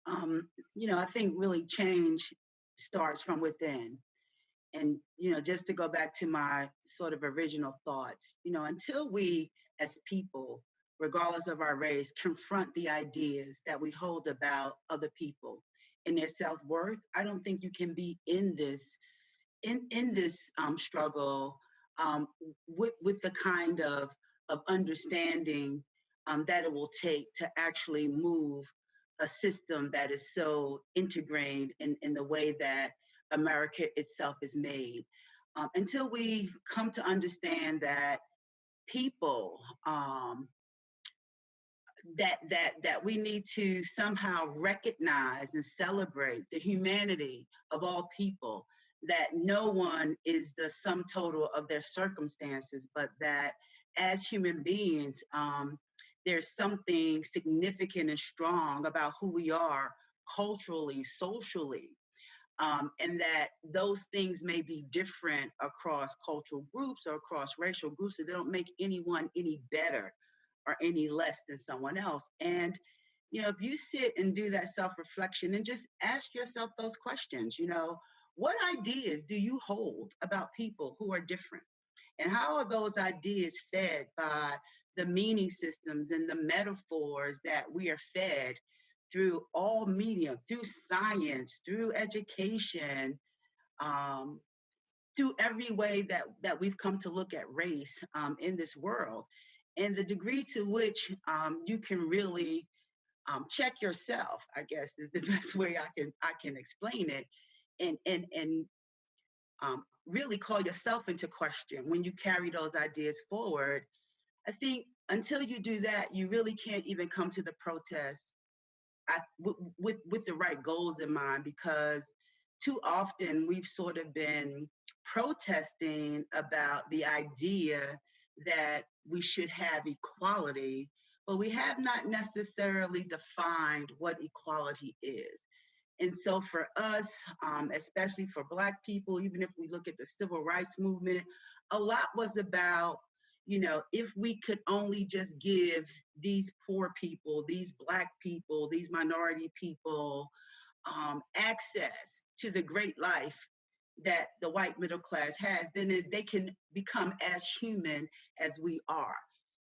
I think really change starts from within. And, just to go back to my sort of original thoughts, until we as people, regardless of our race, confront the ideas that we hold about other people and their self-worth, I don't think you can be in this struggle with the kind of understanding that it will take to actually move a system that is so integrated in the way that America itself is made. Until we come to understand that people that we need to somehow recognize and celebrate the humanity of all people, that no one is the sum total of their circumstances, but that as human beings, there's something significant and strong about who we are culturally, socially, and that those things may be different across cultural groups or across racial groups, so they don't make anyone any better or any less than someone else. And, if you sit and do that self-reflection and just ask yourself those questions, what ideas do you hold about people who are different? And how are those ideas fed by the meaning systems and the metaphors that we are fed through all media, through science, through education, through every way that we've come to look at race in this world? And the degree to which you can really check yourself, I guess, is the best way I can explain it, and really call yourself into question when you carry those ideas forward. I think until you do that, you really can't even come to the protest with the right goals in mind, because too often we've sort of been protesting about the idea that we should have equality, but we have not necessarily defined what equality is. And so for us, especially for Black people, even if we look at the civil rights movement, a lot was about, if we could only just give these poor people, these Black people, these minority people access to the great life that the white middle class has, then they can become as human as we are.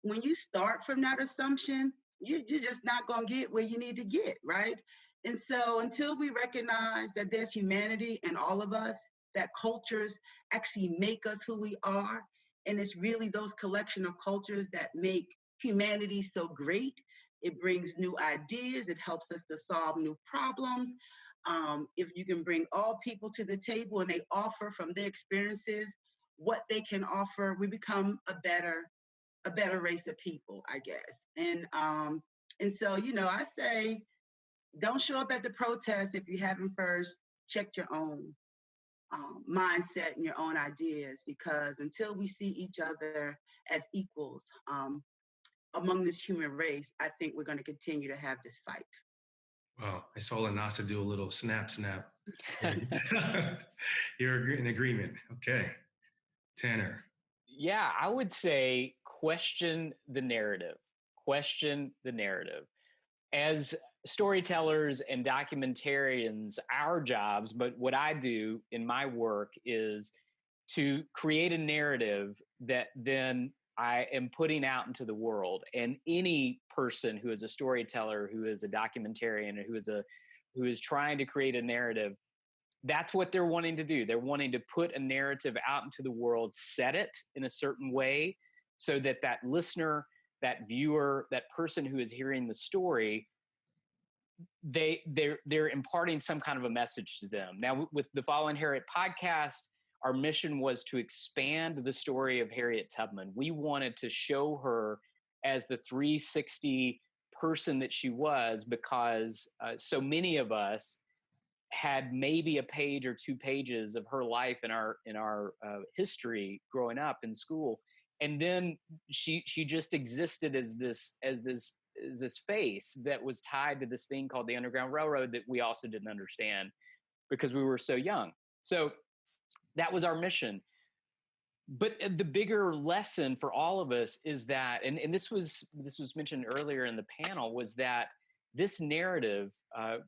When you start from that assumption, you're just not going to get where you need to get, right? And so until we recognize that there's humanity in all of us, that cultures actually make us who we are, and it's really those collection of cultures that make humanity so great. It brings new ideas, it helps us to solve new problems. If you can bring all people to the table and they offer from their experiences what they can offer, we become a better race of people, I guess. And so, I say, don't show up at the protest if you haven't first checked your own mindset and your own ideas, because until we see each other as equals among this human race, I think we're going to continue to have this fight. Wow, I saw Lanasa do a little snap. You're in agreement. Okay. Tanner. Yeah, I would say question the narrative. Question the narrative. As storytellers and documentarians, our jobs, but what I do in my work is to create a narrative that then I am putting out into the world. And any person who is a storyteller, who is a documentarian, who is trying to create a narrative, that's what they're wanting to do. They're wanting to put a narrative out into the world, set it in a certain way so that that listener, that viewer, that person who is hearing the story, they're imparting some kind of a message to them. Now, with the Follow and Harriet podcast, our mission was to expand the story of Harriet Tubman. We wanted to show her as the 360 person that she was, because so many of us had maybe a page or 2 pages of her life in our history growing up in school, and then she just existed as this face that was tied to this thing called the Underground Railroad that we also didn't understand because we were so young. So that was our mission. But the bigger lesson for all of us is that, and this was mentioned earlier in the panel, was that this narrative,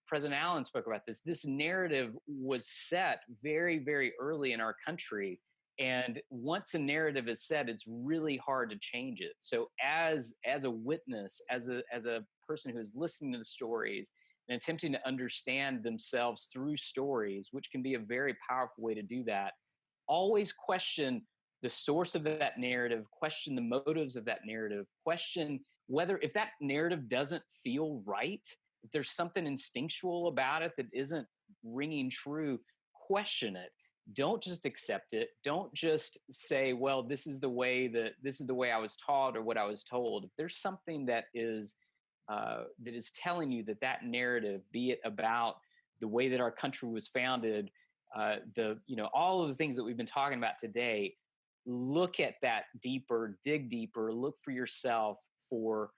President Allen spoke about this narrative was set very, very early in our country. And once a narrative is set, it's really hard to change it. So as a witness, as a person who is listening to the stories and attempting to understand themselves through stories, which can be a very powerful way to do that, always question the source of that narrative, question the motives of that narrative, question whether, if that narrative doesn't feel right, if there's something instinctual about it that isn't ringing true, question it. Don't just accept it. Don't just say, well, this is the way I was taught or what I was told. If there's something that is telling you that narrative, be it about the way that our country was founded, all of the things that we've been talking about today, look at that deeper, dig deeper, look for yourself for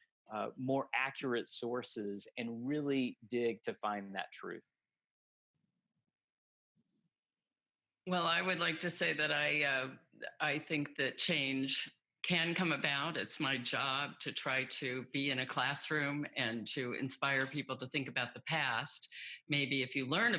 more accurate sources, and really dig to find that truth. Well, I would like to say that I think that change can come about. It's my job to try to be in a classroom and to inspire people to think about the past. Maybe if you learn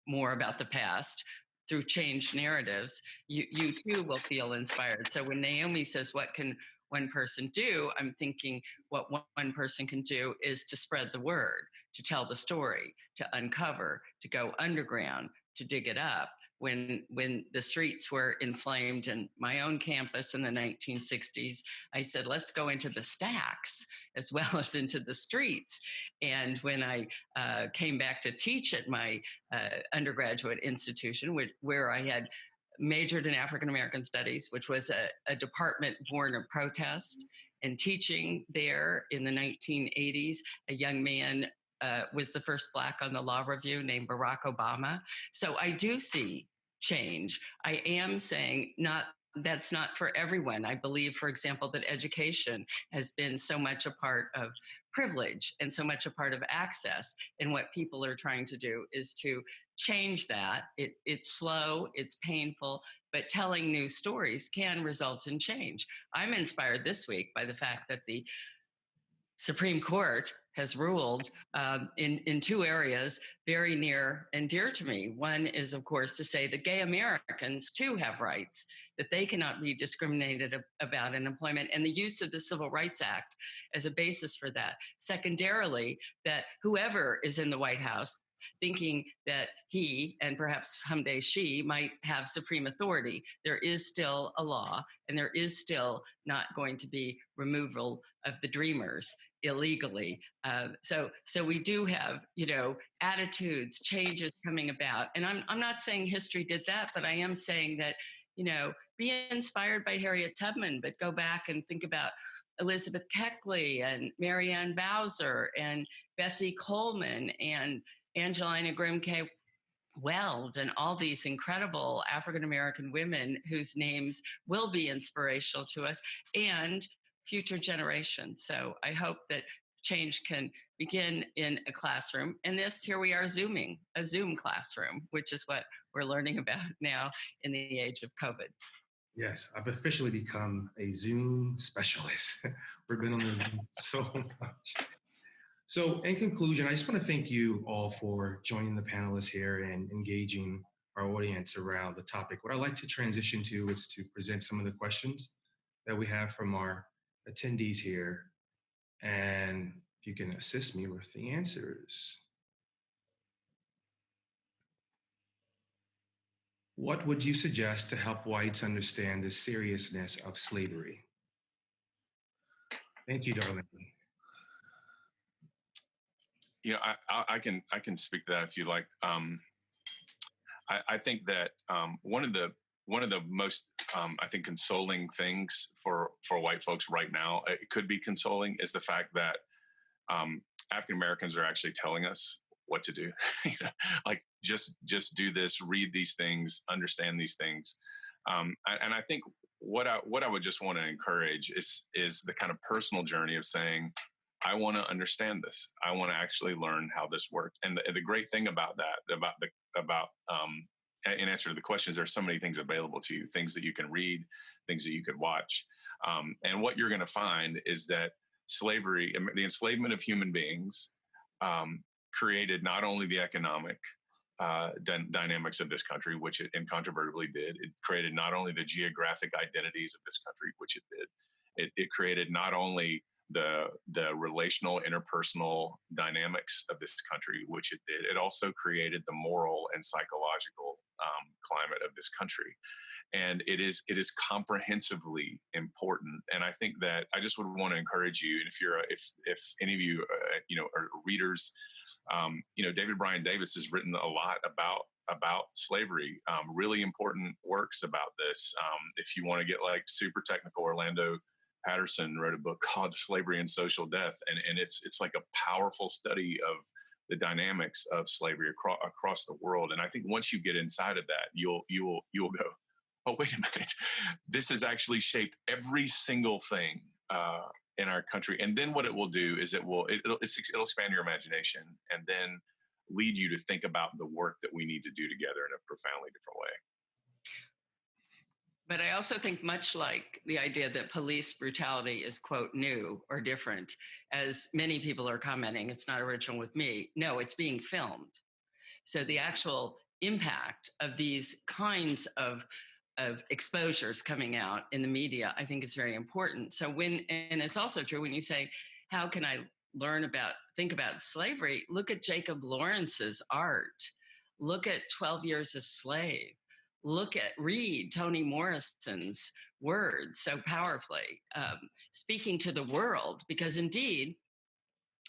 more about the past through changed narratives, you too will feel inspired. So when Naomi says, what can one person do? I'm thinking what one person can do is to spread the word, to tell the story, to uncover, to go underground, to dig it up. When the streets were inflamed in my own campus in the 1960s, I said, let's go into the stacks as well as into the streets. And when I came back to teach at my undergraduate institution, where I had majored in African American studies, which was a department born of protest, and teaching there in the 1980s. A young man was the first Black on the law review named Barack Obama. So I do see change. I am saying that's not for everyone. I believe, for example, that education has been so much a part of privilege and so much a part of access. And what people are trying to do is to change that. It's slow, it's painful, but telling new stories can result in change. I'm inspired this week by the fact that the Supreme Court has ruled in two areas very near and dear to me. One is, of course, to say that gay Americans too have rights, that they cannot be discriminated about in employment, and the use of the Civil Rights Act as a basis for that. Secondarily, that whoever is in the White House thinking that he and perhaps someday she might have supreme authority, there is still a law, and there is still not going to be removal of the dreamers illegally. So we do have, attitudes, changes coming about. And I'm not saying history did that, but I am saying that, be inspired by Harriet Tubman, but go back and think about Elizabeth Keckley and Marianne Bowser and Bessie Coleman and Angelina Grimke Weld and all these incredible African-American women whose names will be inspirational to us and future generations. So I hope that change can begin in a classroom. And here we are Zooming, a Zoom classroom, which is what we're learning about now in the age of COVID. Yes, I've officially become a Zoom specialist. We've been on this so much. So in conclusion, I just want to thank you all for joining the panelists here and engaging our audience around the topic. What I'd like to transition to is to present some of the questions that we have from our attendees here. And if you can assist me with the answers. What would you suggest to help whites understand the seriousness of slavery? Thank you, Darlene. I can speak to that if you like. I think that one of the most I think consoling things for white folks right now, it could be consoling, is the fact that African Americans are actually telling us what to do. Like just do this, read these things, understand these things, and I think what I would just want to encourage is the kind of personal journey of saying, I want to understand this. I want to actually learn how this worked. And the great thing about that, in answer to the questions, there's so many things available to you, things that you can read, things that you could watch. And what you're going to find is that slavery, the enslavement of human beings, created not only the economic dynamics of this country, which it incontrovertibly did. It created not only the geographic identities of this country, which it did. It created not only the relational, interpersonal dynamics of this country, which it did. It also created the moral and psychological climate of this country. And it is comprehensively important. And I think that I just would want to encourage you, and if any of you are readers, David Bryan Davis has written a lot about slavery, really important works about this. If you want to get like super technical, Orlando Patterson wrote a book called Slavery and Social Death, and it's like a powerful study of the dynamics of slavery across the world. And I think once you get inside of that, you'll go, oh, wait a minute, this has actually shaped every single thing in our country. And then what it will do is it'll expand your imagination and then lead you to think about the work that we need to do together in a profoundly different way. But I also think, much like the idea that police brutality is, quote, new or different, as many people are commenting, it's not original with me. No, it's being filmed. So the actual impact of these kinds of exposures coming out in the media, I think is very important. So and it's also true when you say, how can I think about slavery? Look at Jacob Lawrence's art. Look at 12 Years a Slave. Read Toni Morrison's words so powerfully, speaking to the world, because indeed,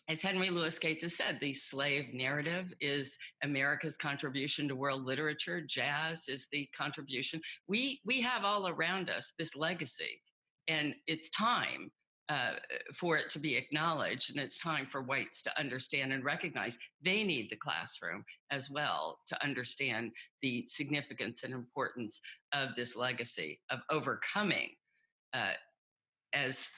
as Henry Louis Gates has said, the slave narrative is America's contribution to world literature. Jazz is the contribution. We have all around us this legacy, and it's time uh, for it to be acknowledged, and it's time for whites to understand and recognize they need the classroom as well to understand the significance and importance of this legacy of overcoming, uh, as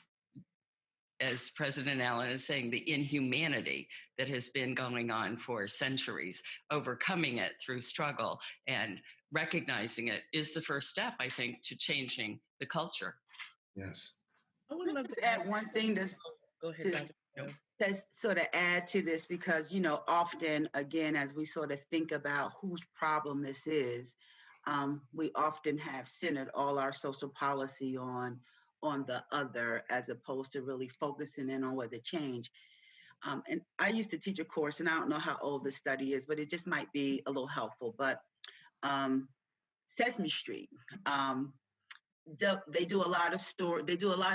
President Allen is saying, the inhumanity that has been going on for centuries. Overcoming it through struggle and recognizing it is the first step, I think, to changing the culture. Yes. I would love to add one thing that's Go ahead, to- Dr. Joe. that's sort of add to this, because often, again, as we sort of think about whose problem this is, we often have centered all our social policy on the other, as opposed to really focusing in on what the change. And I used to teach a course, and I don't know how old the study is, but it just might be a little helpful. But Sesame Street, they do a lot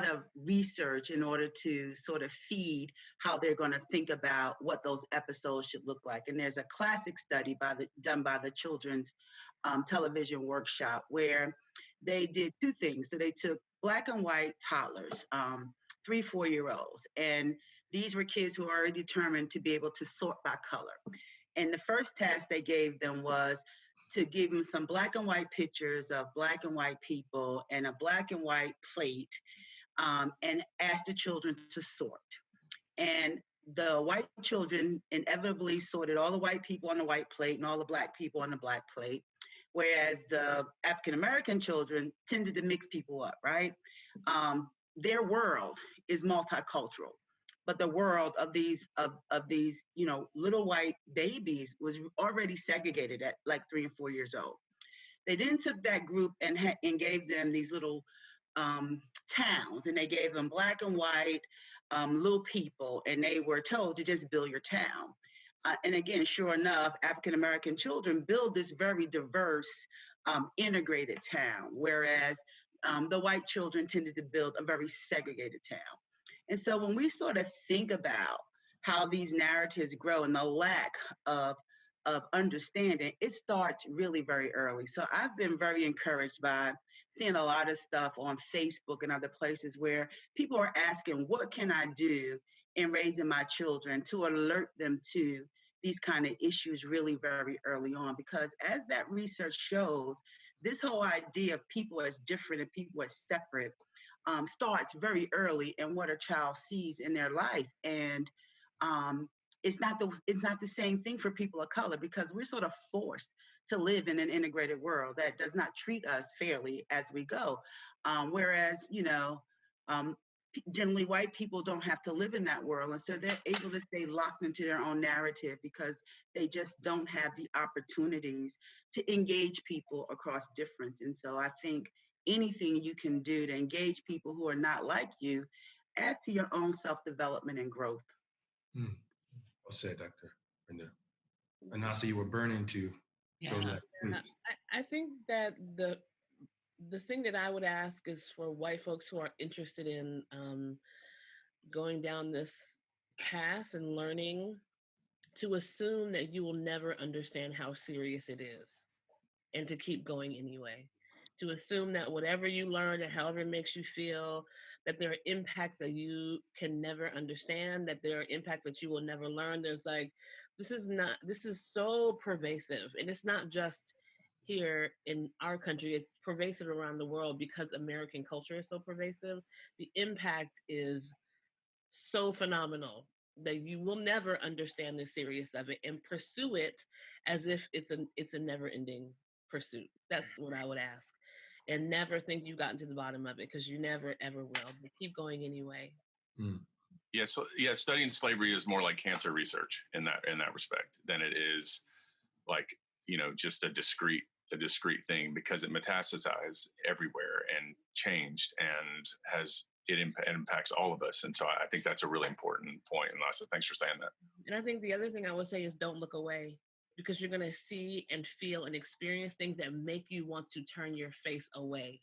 of research in order to sort of feed how they're going to think about what those episodes should look like. And there's a classic study done by the Children's Television Workshop, where they did two things. So they took black and white toddlers, 3-4-year-olds, and these were kids who were already determined to be able to sort by color. And the first task they gave them was to give them some black and white pictures of black and white people and a black and white plate, and ask the children to sort. And the white children inevitably sorted all the white people on the white plate and all the black people on the black plate, whereas the African-American children tended to mix people up, right? Their world is multicultural, but the world of these little white babies was already segregated at like 3 and 4 years old. They then took that group and gave them these little towns, and they gave them black and white little people, and they were told to just build your town. And again, sure enough, African-American children build this very diverse, integrated town, whereas the white children tended to build a very segregated town. And so when we sort of think about how these narratives grow and the lack of understanding, it starts really very early. So I've been very encouraged by seeing a lot of stuff on Facebook and other places where people are asking, what can I do in raising my children to alert them to these kind of issues really very early on? Because as that research shows, this whole idea of people as different and people as separate starts very early in what a child sees in their life. And it's not the same thing for people of color, because we're sort of forced to live in an integrated world that does not treat us fairly as we go. Whereas, generally white people don't have to live in that world. And so they're able to stay locked into their own narrative because they just don't have the opportunities to engage people across difference. And so I think anything you can do to engage people who are not like you adds to your own self-development and growth. Well said, Dr. Brenda. And also you were burning to go left, please. I think that the thing that I would ask is for white folks who are interested in going down this path and learning, to assume that you will never understand how serious it is and to keep going anyway. To assume that whatever you learn and however it makes you feel, that there are impacts that you can never understand, that there are impacts that you will never learn. This is so pervasive. And it's not just here in our country, it's pervasive around the world because American culture is so pervasive. The impact is so phenomenal that you will never understand the seriousness of it and pursue it as if it's a never-ending pursuit. That's what I would ask. And never think you've gotten to the bottom of it, because you never ever will. But keep going anyway. Studying slavery is more like cancer research in that respect than it is like just a discrete thing, because it metastasized everywhere and changed and it impacts all of us. And so I think that's a really important point. And Lassa, thanks for saying that. And I think the other thing I would say is don't look away, because you're going to see and feel and experience things that make you want to turn your face away.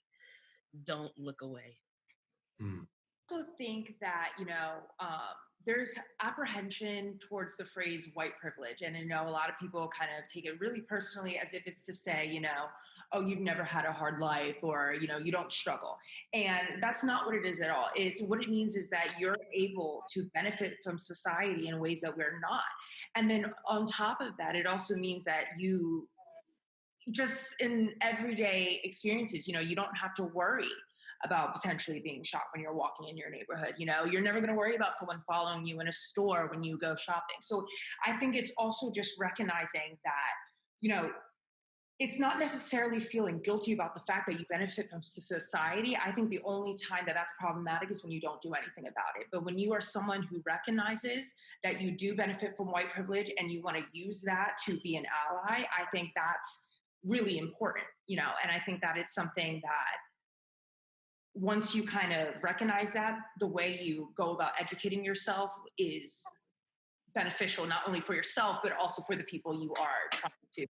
Don't look away. I also think that, there's apprehension towards the phrase white privilege. And I know a lot of people kind of take it really personally as if it's to say, oh, you've never had a hard life, or, you don't struggle. And that's not what it is at all. It's what it means is that you're able to benefit from society in ways that we're not. And then on top of that, it also means that you just in everyday experiences, you don't have to worry about potentially being shot when you're walking in your neighborhood. You're never going to worry about someone following you in a store when you go shopping. So I think it's also just recognizing that, it's not necessarily feeling guilty about the fact that you benefit from society. I think the only time that that's problematic is when you don't do anything about it. But when you are someone who recognizes that you do benefit from white privilege and you want to use that to be an ally, I think that's really important, and I think that it's something that once you kind of recognize that, the way you go about educating yourself is beneficial, not only for yourself, but also for the people you are trying to,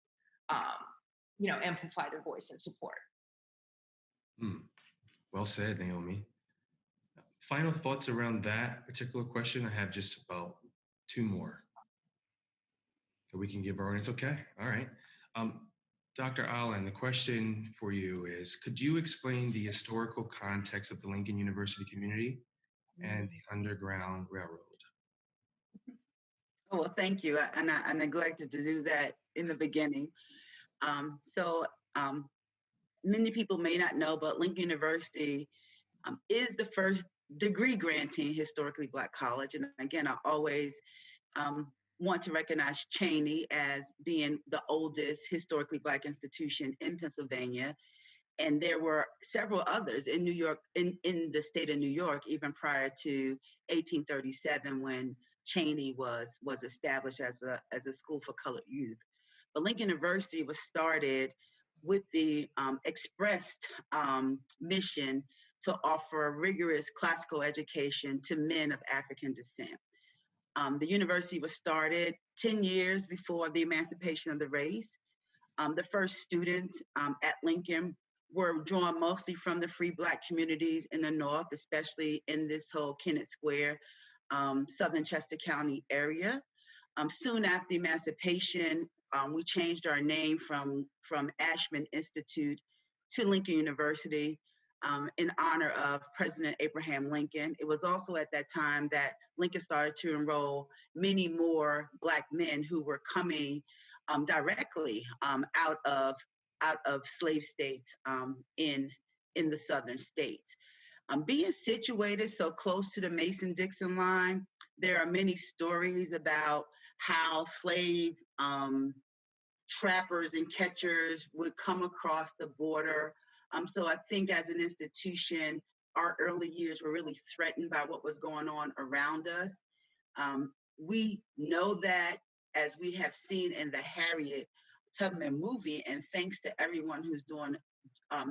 amplify their voice and support. Well said, Naomi. Final thoughts around that particular question? I have just about two more that we can give our audience. Okay, all right. Dr. Allen, the question for you is, could you explain the historical context of the Lincoln University community and the Underground Railroad? Oh, well, thank you. I neglected to do that in the beginning. So many people may not know, but Lincoln University is the first degree granting historically Black college. And again, I always want to recognize Cheney as being the oldest historically Black institution in Pennsylvania. And there were several others in New York, in the state of New York, even prior to 1837, when Cheney was established as a school for colored youth. But Lincoln University was started with the expressed mission to offer a rigorous classical education to men of African descent. The university was started 10 years before the emancipation of the race. The first students at Lincoln were drawn mostly from the free Black communities in the North, especially in this whole Kennett Square, Southern Chester County area. Soon after emancipation, we changed our name from Ashman Institute to Lincoln University in honor of President Abraham Lincoln. It was also at that time that Lincoln started to enroll many more Black men who were coming directly out of slave states in the Southern states. Being situated so close to the Mason-Dixon line, there are many stories about how slave trappers and catchers would come across the border. So I think as an institution, our early years were really threatened by what was going on around us. We know that, as we have seen in the Harriet Tubman movie, and thanks to everyone who's doing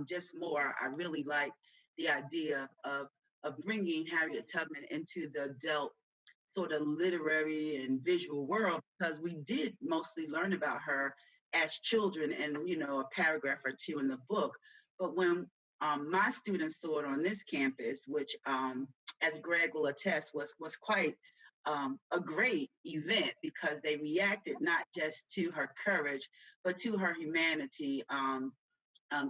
just more, I really like the idea of bringing Harriet Tubman into the adult sort of literary and visual world, because we did mostly learn about her as children and, a paragraph or two in the book. But when my students saw it on this campus, which, as Greg will attest, was quite a great event, because they reacted not just to her courage, but to her humanity,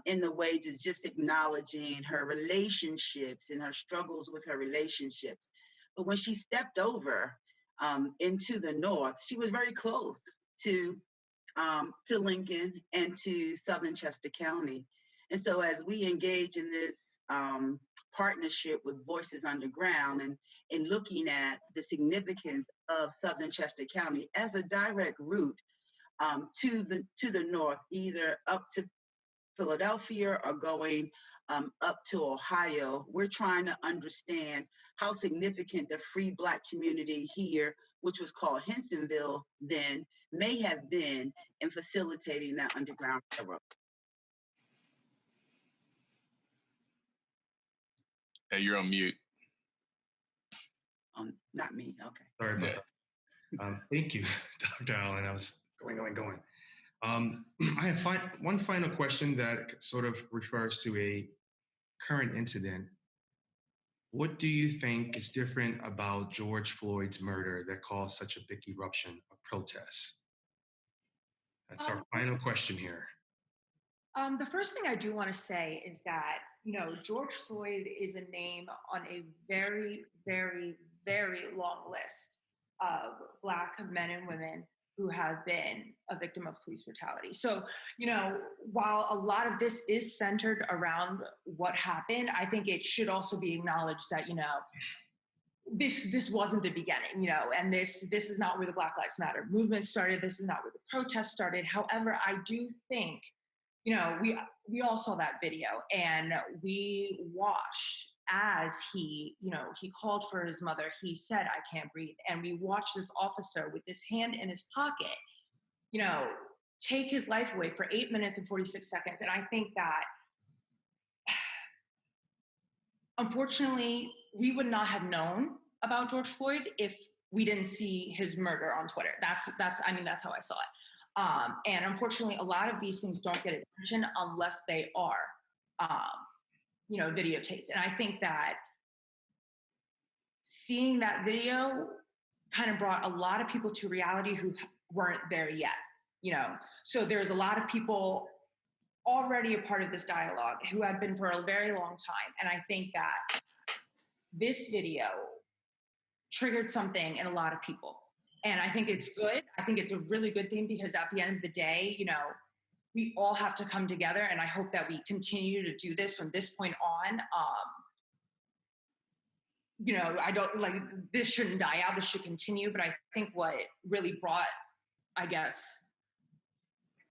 in the ways of just acknowledging her relationships and her struggles with her relationships. But when she stepped over into the North, she was very close to Lincoln and to Southern Chester County. And so as we engage in this partnership with Voices Underground and in looking at the significance of Southern Chester County as a direct route to the North, either up to Philadelphia or going up to Ohio, we're trying to understand how significant the free Black community here, which was called Hensonville then, may have been in facilitating that Underground Railroad. Hey, you're on mute. Not me, okay. Sorry about that. Thank you, Dr. Allen. I was going. I have one final question that sort of refers to a current incident What do you think is different about George Floyd's murder that caused such a big eruption of protests? That's our Um, final question here. the first thing I do want to say is that, George Floyd is a name on a very, very, very long list of Black men and women who have been a victim of police brutality. So, while a lot of this is centered around what happened, I think it should also be acknowledged that, this wasn't the beginning, and this is not where the Black Lives Matter movement started. This is not where the protests started. However, I do think, we all saw that video, and we watched as he called for his mother. He said, "I can't breathe," and we watched this officer with his hand in his pocket, you know, take his life away for 8 minutes and 46 seconds. And I think that unfortunately, we would not have known about George Floyd if we didn't see his murder on Twitter. That's how I saw it. And unfortunately, a lot of these things don't get attention unless they are, videotaped. And I think that seeing that video kind of brought a lot of people to reality who weren't there yet. So there's a lot of people already a part of this dialogue who have been for a very long time. And I think that this video triggered something in a lot of people. And I think it's good. I think it's a really good thing because at the end of the day, we all have to come together. And I hope that we continue to do this from this point on. I don't this shouldn't die out. This should continue. But I think what really brought, I guess,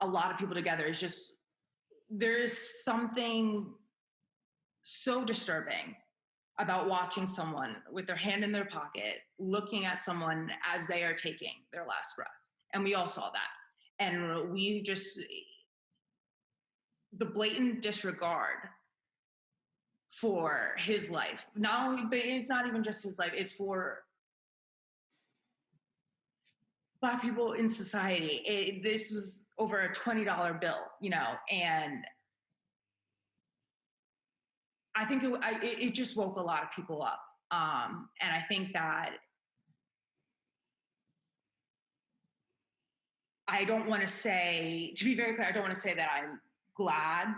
a lot of people together is just there's something so disturbing about watching someone with their hand in their pocket, looking at someone as they are taking their last breath. And we all saw that. And the blatant disregard for his life, not only, but it's not even just his life, it's for Black people in society. This was over a $20 bill, and I think it just woke a lot of people up. And I think that I don't want to say, to be very clear, I don't want to say that I'm glad,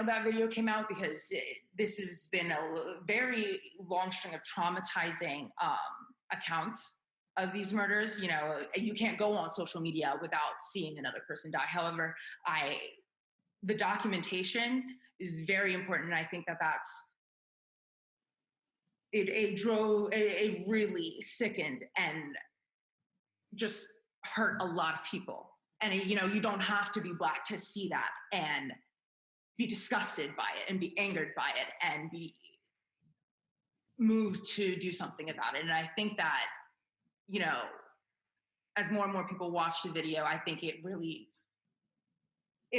that video came out because this has been a very long string of traumatizing accounts of these murders. You can't go on social media without seeing another person die. However, the documentation is very important. And I think it really sickened and just hurt a lot of people. And, you don't have to be Black to see that and be disgusted by it and be angered by it and be moved to do something about it. And I think that, as more and more people watch the video, I think it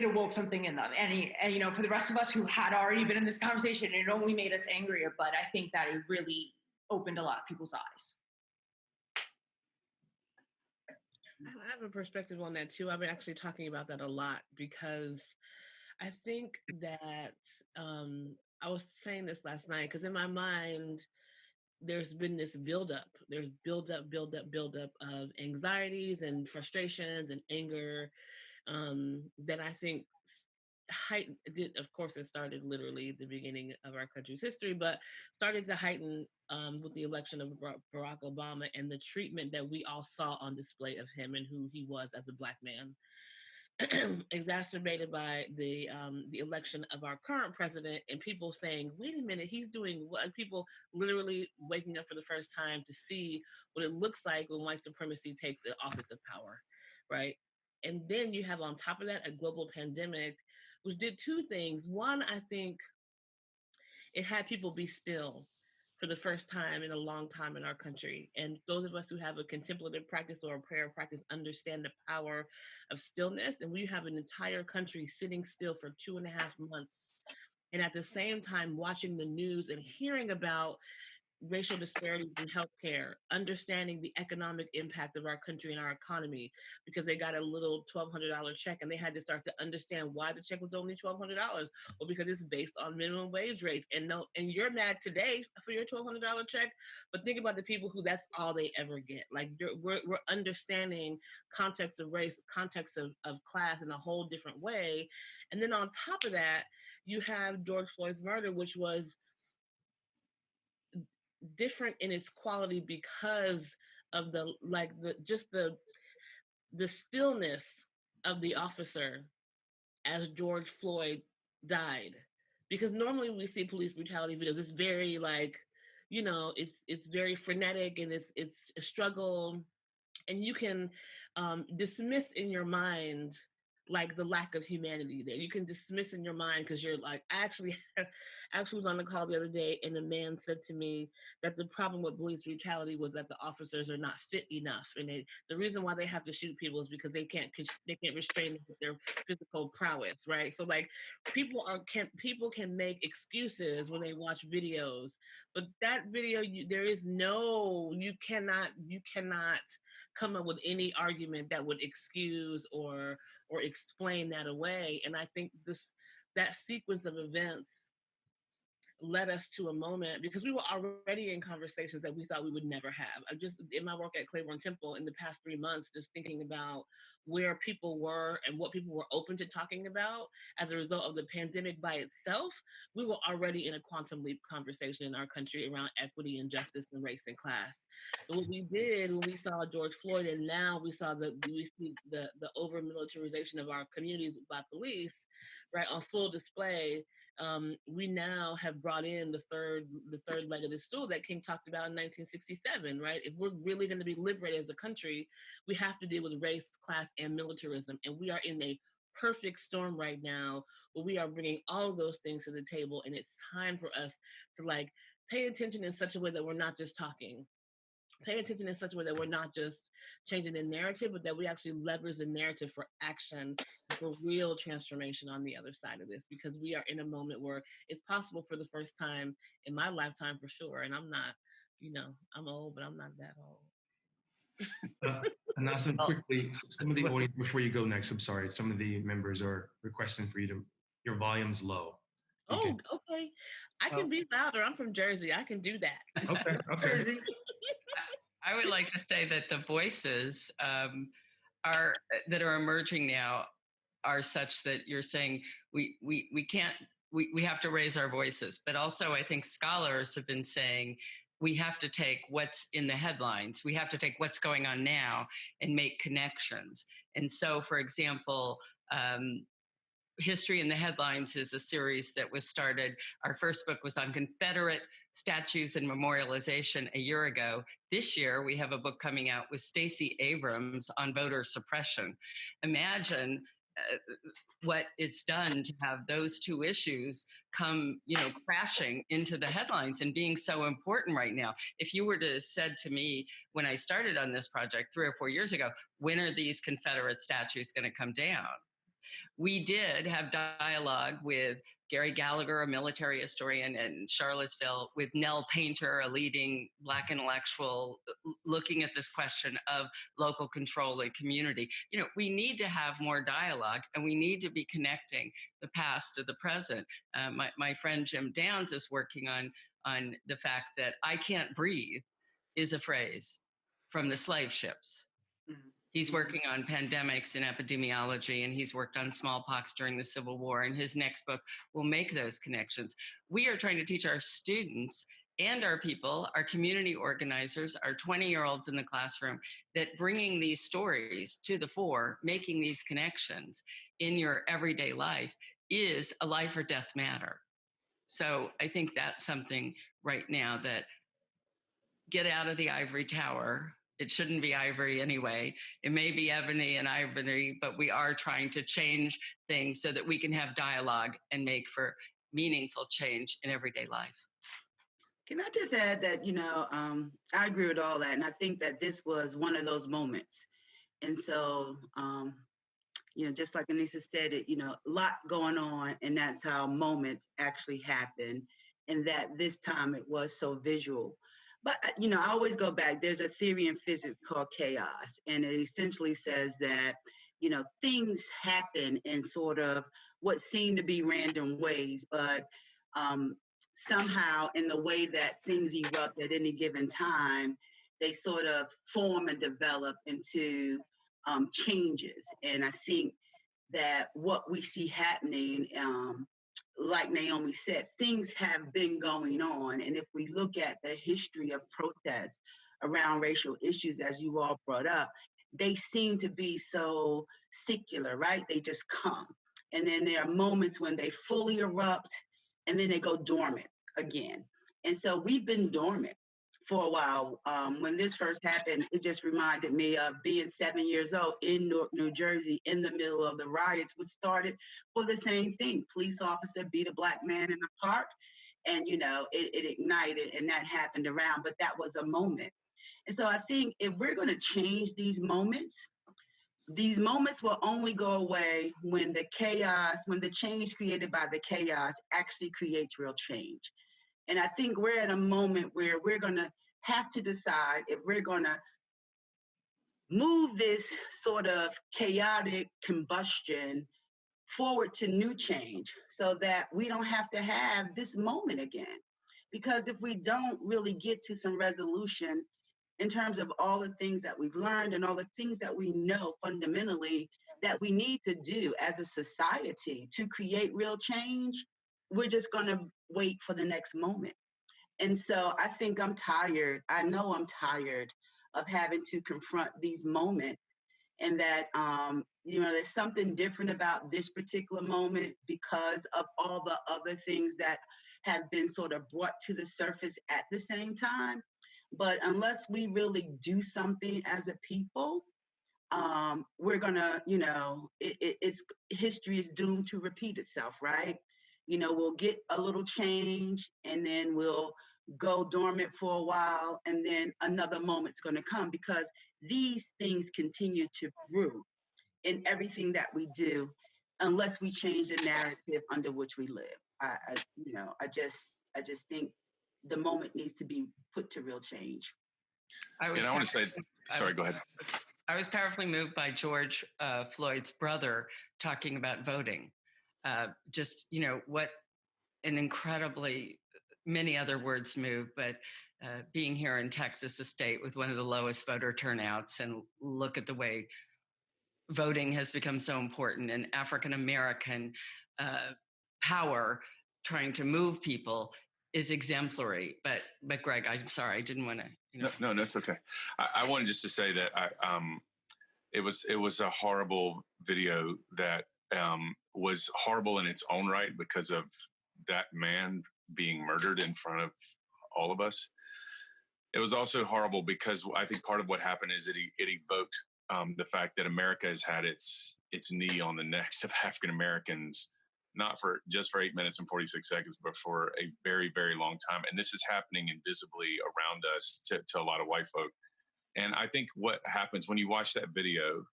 awoke something in them. And for the rest of us who had already been in this conversation, it only made us angrier, but I think that it really opened a lot of people's eyes. I have a perspective on that too. I've been actually talking about that a lot because I think that I was saying this last night because in my mind, there's been this buildup. There's buildup of anxieties and frustrations and anger that I think of course, it started literally at the beginning of our country's history, but started to heighten with the election of Barack Obama and the treatment that we all saw on display of him and who he was as a Black man. Exacerbated by the election of our current president and people saying, wait a minute, he's doing what? People literally waking up for the first time to see what it looks like when white supremacy takes an office of power, right? And then you have on top of that a global pandemic, which did two things. One, I think it had people be still for the first time in a long time in our country. And those of us who have a contemplative practice or a prayer practice understand the power of stillness. And we have an entire country sitting still for 2.5 months. And at the same time, watching the news and hearing about racial disparities in healthcare, understanding the economic impact of our country and our economy, because they got a little $1,200 check and they had to start to understand why the check was only $1,200, or because it's based on minimum wage rates. And no, and you're mad today for your $1,200 check, but think about the people who that's all they ever get. Like we're understanding context of race, context of class in a whole different way. And then on top of that, you have George Floyd's murder, which was different in its quality because of the like the just the stillness of the officer as George Floyd died. Because normally we see police brutality videos, it's very like, you know, it's very frenetic and it's a struggle, and you can dismiss in your mind like the lack of humanity there. You can dismiss in your mind because you're like, I actually was on the call the other day, and a man said to me that the problem with police brutality was that the officers are not fit enough, and the reason why they have to shoot people is because they can't restrain them with their physical prowess, right? So like people can make excuses when they watch videos, but that video, you cannot come up with any argument that would excuse or explain that away. And I think that sequence of events led us to a moment, because we were already in conversations that we thought we would never have. I just, in my work at Claiborne Temple in the past 3 months, just thinking about where people were and what people were open to talking about as a result of the pandemic by itself, we were already in a quantum leap conversation in our country around equity and justice and race and class. But what we did when we saw George Floyd, and now we see the over militarization of our communities by police, right, on full display. We now have brought in the third leg of the stool that King talked about in 1967, right? If we're really going to be liberated as a country, we have to deal with race, class, and militarism. And we are in a perfect storm right now where we are bringing all of those things to the table. And it's time for us to like pay attention in such a way that we're not just talking. Pay attention in such a way that we're not just changing the narrative, but that we actually leverage the narrative for action, for real transformation on the other side of this, because we are in a moment where it's possible for the first time in my lifetime, for sure. And I'm not, you know, I'm old, but I'm not that old. And now, so quickly, some of the audience, before you go next, I'm sorry, some of the members are requesting for you to, your volume's low. Oh, okay. I can be louder. I'm from Jersey. I can do that. Okay. I would like to say that the voices that are emerging now are such that you're saying we can't, we have to raise our voices. But also I think scholars have been saying we have to take what's in the headlines. We have to take what's going on now and make connections. And so, for example, History in the Headlines is a series that was started. Our first book was on Confederate statues and memorialization a year ago. This year, we have a book coming out with Stacey Abrams on voter suppression. Imagine what it's done to have those two issues come, crashing into the headlines and being so important right now. If you were to have said to me when I started on this project 3 or 4 years ago, when are these Confederate statues going to come down? We did have dialogue with Gary Gallagher, a military historian in Charlottesville, with Nell Painter, a leading Black intellectual, looking at this question of local control and community. We need to have more dialogue, and we need to be connecting the past to the present. My friend Jim Downs is working on the fact that "I can't breathe" is a phrase from the slave ships. Mm-hmm. He's working on pandemics and epidemiology, and he's worked on smallpox during the Civil War, and his next book will make those connections. We are trying to teach our students and our people, our community organizers, our 20-year-olds in the classroom, that bringing these stories to the fore, making these connections in your everyday life is a life or death matter. So I think that's something right now that get out of the ivory tower. It shouldn't be ivory anyway. It may be ebony and ivory, but we are trying to change things so that we can have dialogue and make for meaningful change in everyday life. Can I just add that, I agree with all that. And I think that this was one of those moments. And so, just like Anissa said, a lot going on, and that's how moments actually happen. And that this time it was so visual. But I always go back. There's a theory in physics called chaos, and it essentially says that things happen in sort of what seem to be random ways, but um, somehow in the way that things erupt at any given time, they sort of form and develop into changes. And I think that what we see happening, like Naomi said, things have been going on. And if we look at the history of protests around racial issues, as you all brought up, they seem to be so secular, right? They just come. And then there are moments when they fully erupt and then they go dormant again. And so we've been dormant for a while. When this first happened, it just reminded me of being 7 years old in Newark, New Jersey, in the middle of the riots, which started for the same thing. Police officer beat a Black man in the park, and it ignited, and that happened around. But that was a moment. And so I think if we're going to change these moments will only go away when the chaos, when the change created by the chaos actually creates real change. And I think we're at a moment where we're going to have to decide if we're going to move this sort of chaotic combustion forward to new change so that we don't have to have this moment again. Because if we don't really get to some resolution in terms of all the things that we've learned and all the things that we know fundamentally that we need to do as a society to create real change, we're just going to wait for the next moment. And so I think I'm tired. I know I'm tired of having to confront these moments, and that, there's something different about this particular moment because of all the other things that have been sort of brought to the surface at the same time. But unless we really do something as a people, we're gonna, it's history is doomed to repeat itself, right? We'll get a little change and then we'll go dormant for a while, and then another moment's going to come because these things continue to brew in everything that we do unless we change the narrative under which we live. I just think the moment needs to be put to real change. I want to say, sorry, go ahead. I was powerfully moved by George Floyd's brother talking about voting. What an incredibly many other words move, but being here in Texas, a state with one of the lowest voter turnouts, and look at the way voting has become so important, and African American power trying to move people is exemplary. But Greg, I'm sorry, I didn't want to. No, it's okay. I wanted just to say that it was a horrible video that was horrible in its own right because of that man being murdered in front of all of us. It was also horrible because I think part of what happened is it evoked the fact that America has had its knee on the necks of African Americans, not for just for 8 minutes and 46 seconds, but for a very, very long time. And this is happening invisibly around us to a lot of white folk. And I think what happens when you watch that video,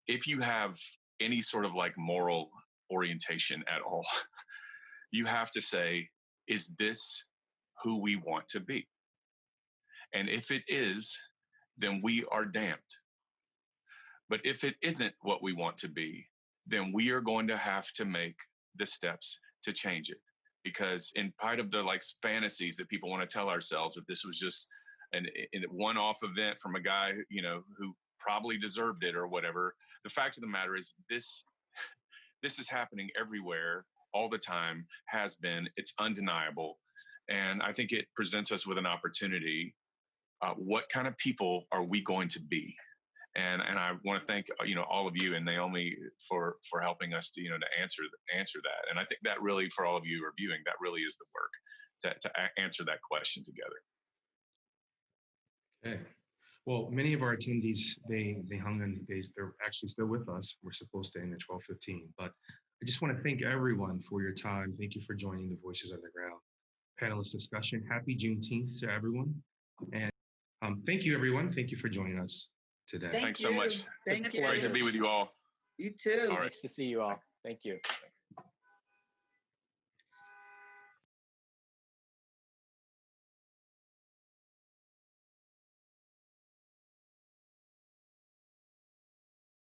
if you have any sort of like moral orientation at all, you have to say, is this who we want to be? And if it is, then we are damned. But if it isn't what we want to be, then we are going to have to make the steps to change it. Because in spite of the like fantasies that people want to tell ourselves, that this was just a one-off event from a guy, who probably deserved it or whatever, the fact of the matter is this is happening everywhere all the time, has been, it's undeniable. And I think it presents us with an opportunity. What kind of people are we going to be? And I want to thank, all of you and Naomi for helping us to, to answer that. And I think that really, for all of you who are viewing, that really is the work to answer that question together. Okay. Well, many of our attendees, they hung in, they're actually still with us. We're supposed to end at 12:15, but I just want to thank everyone for your time. Thank you for joining the Voices Underground panelist discussion. Happy Juneteenth to everyone. And thank you, everyone. Thank you for joining us today. Thanks so much. Thank you. Great to be with you all. You too. All right. Nice to see you all. Thank you. Thanks.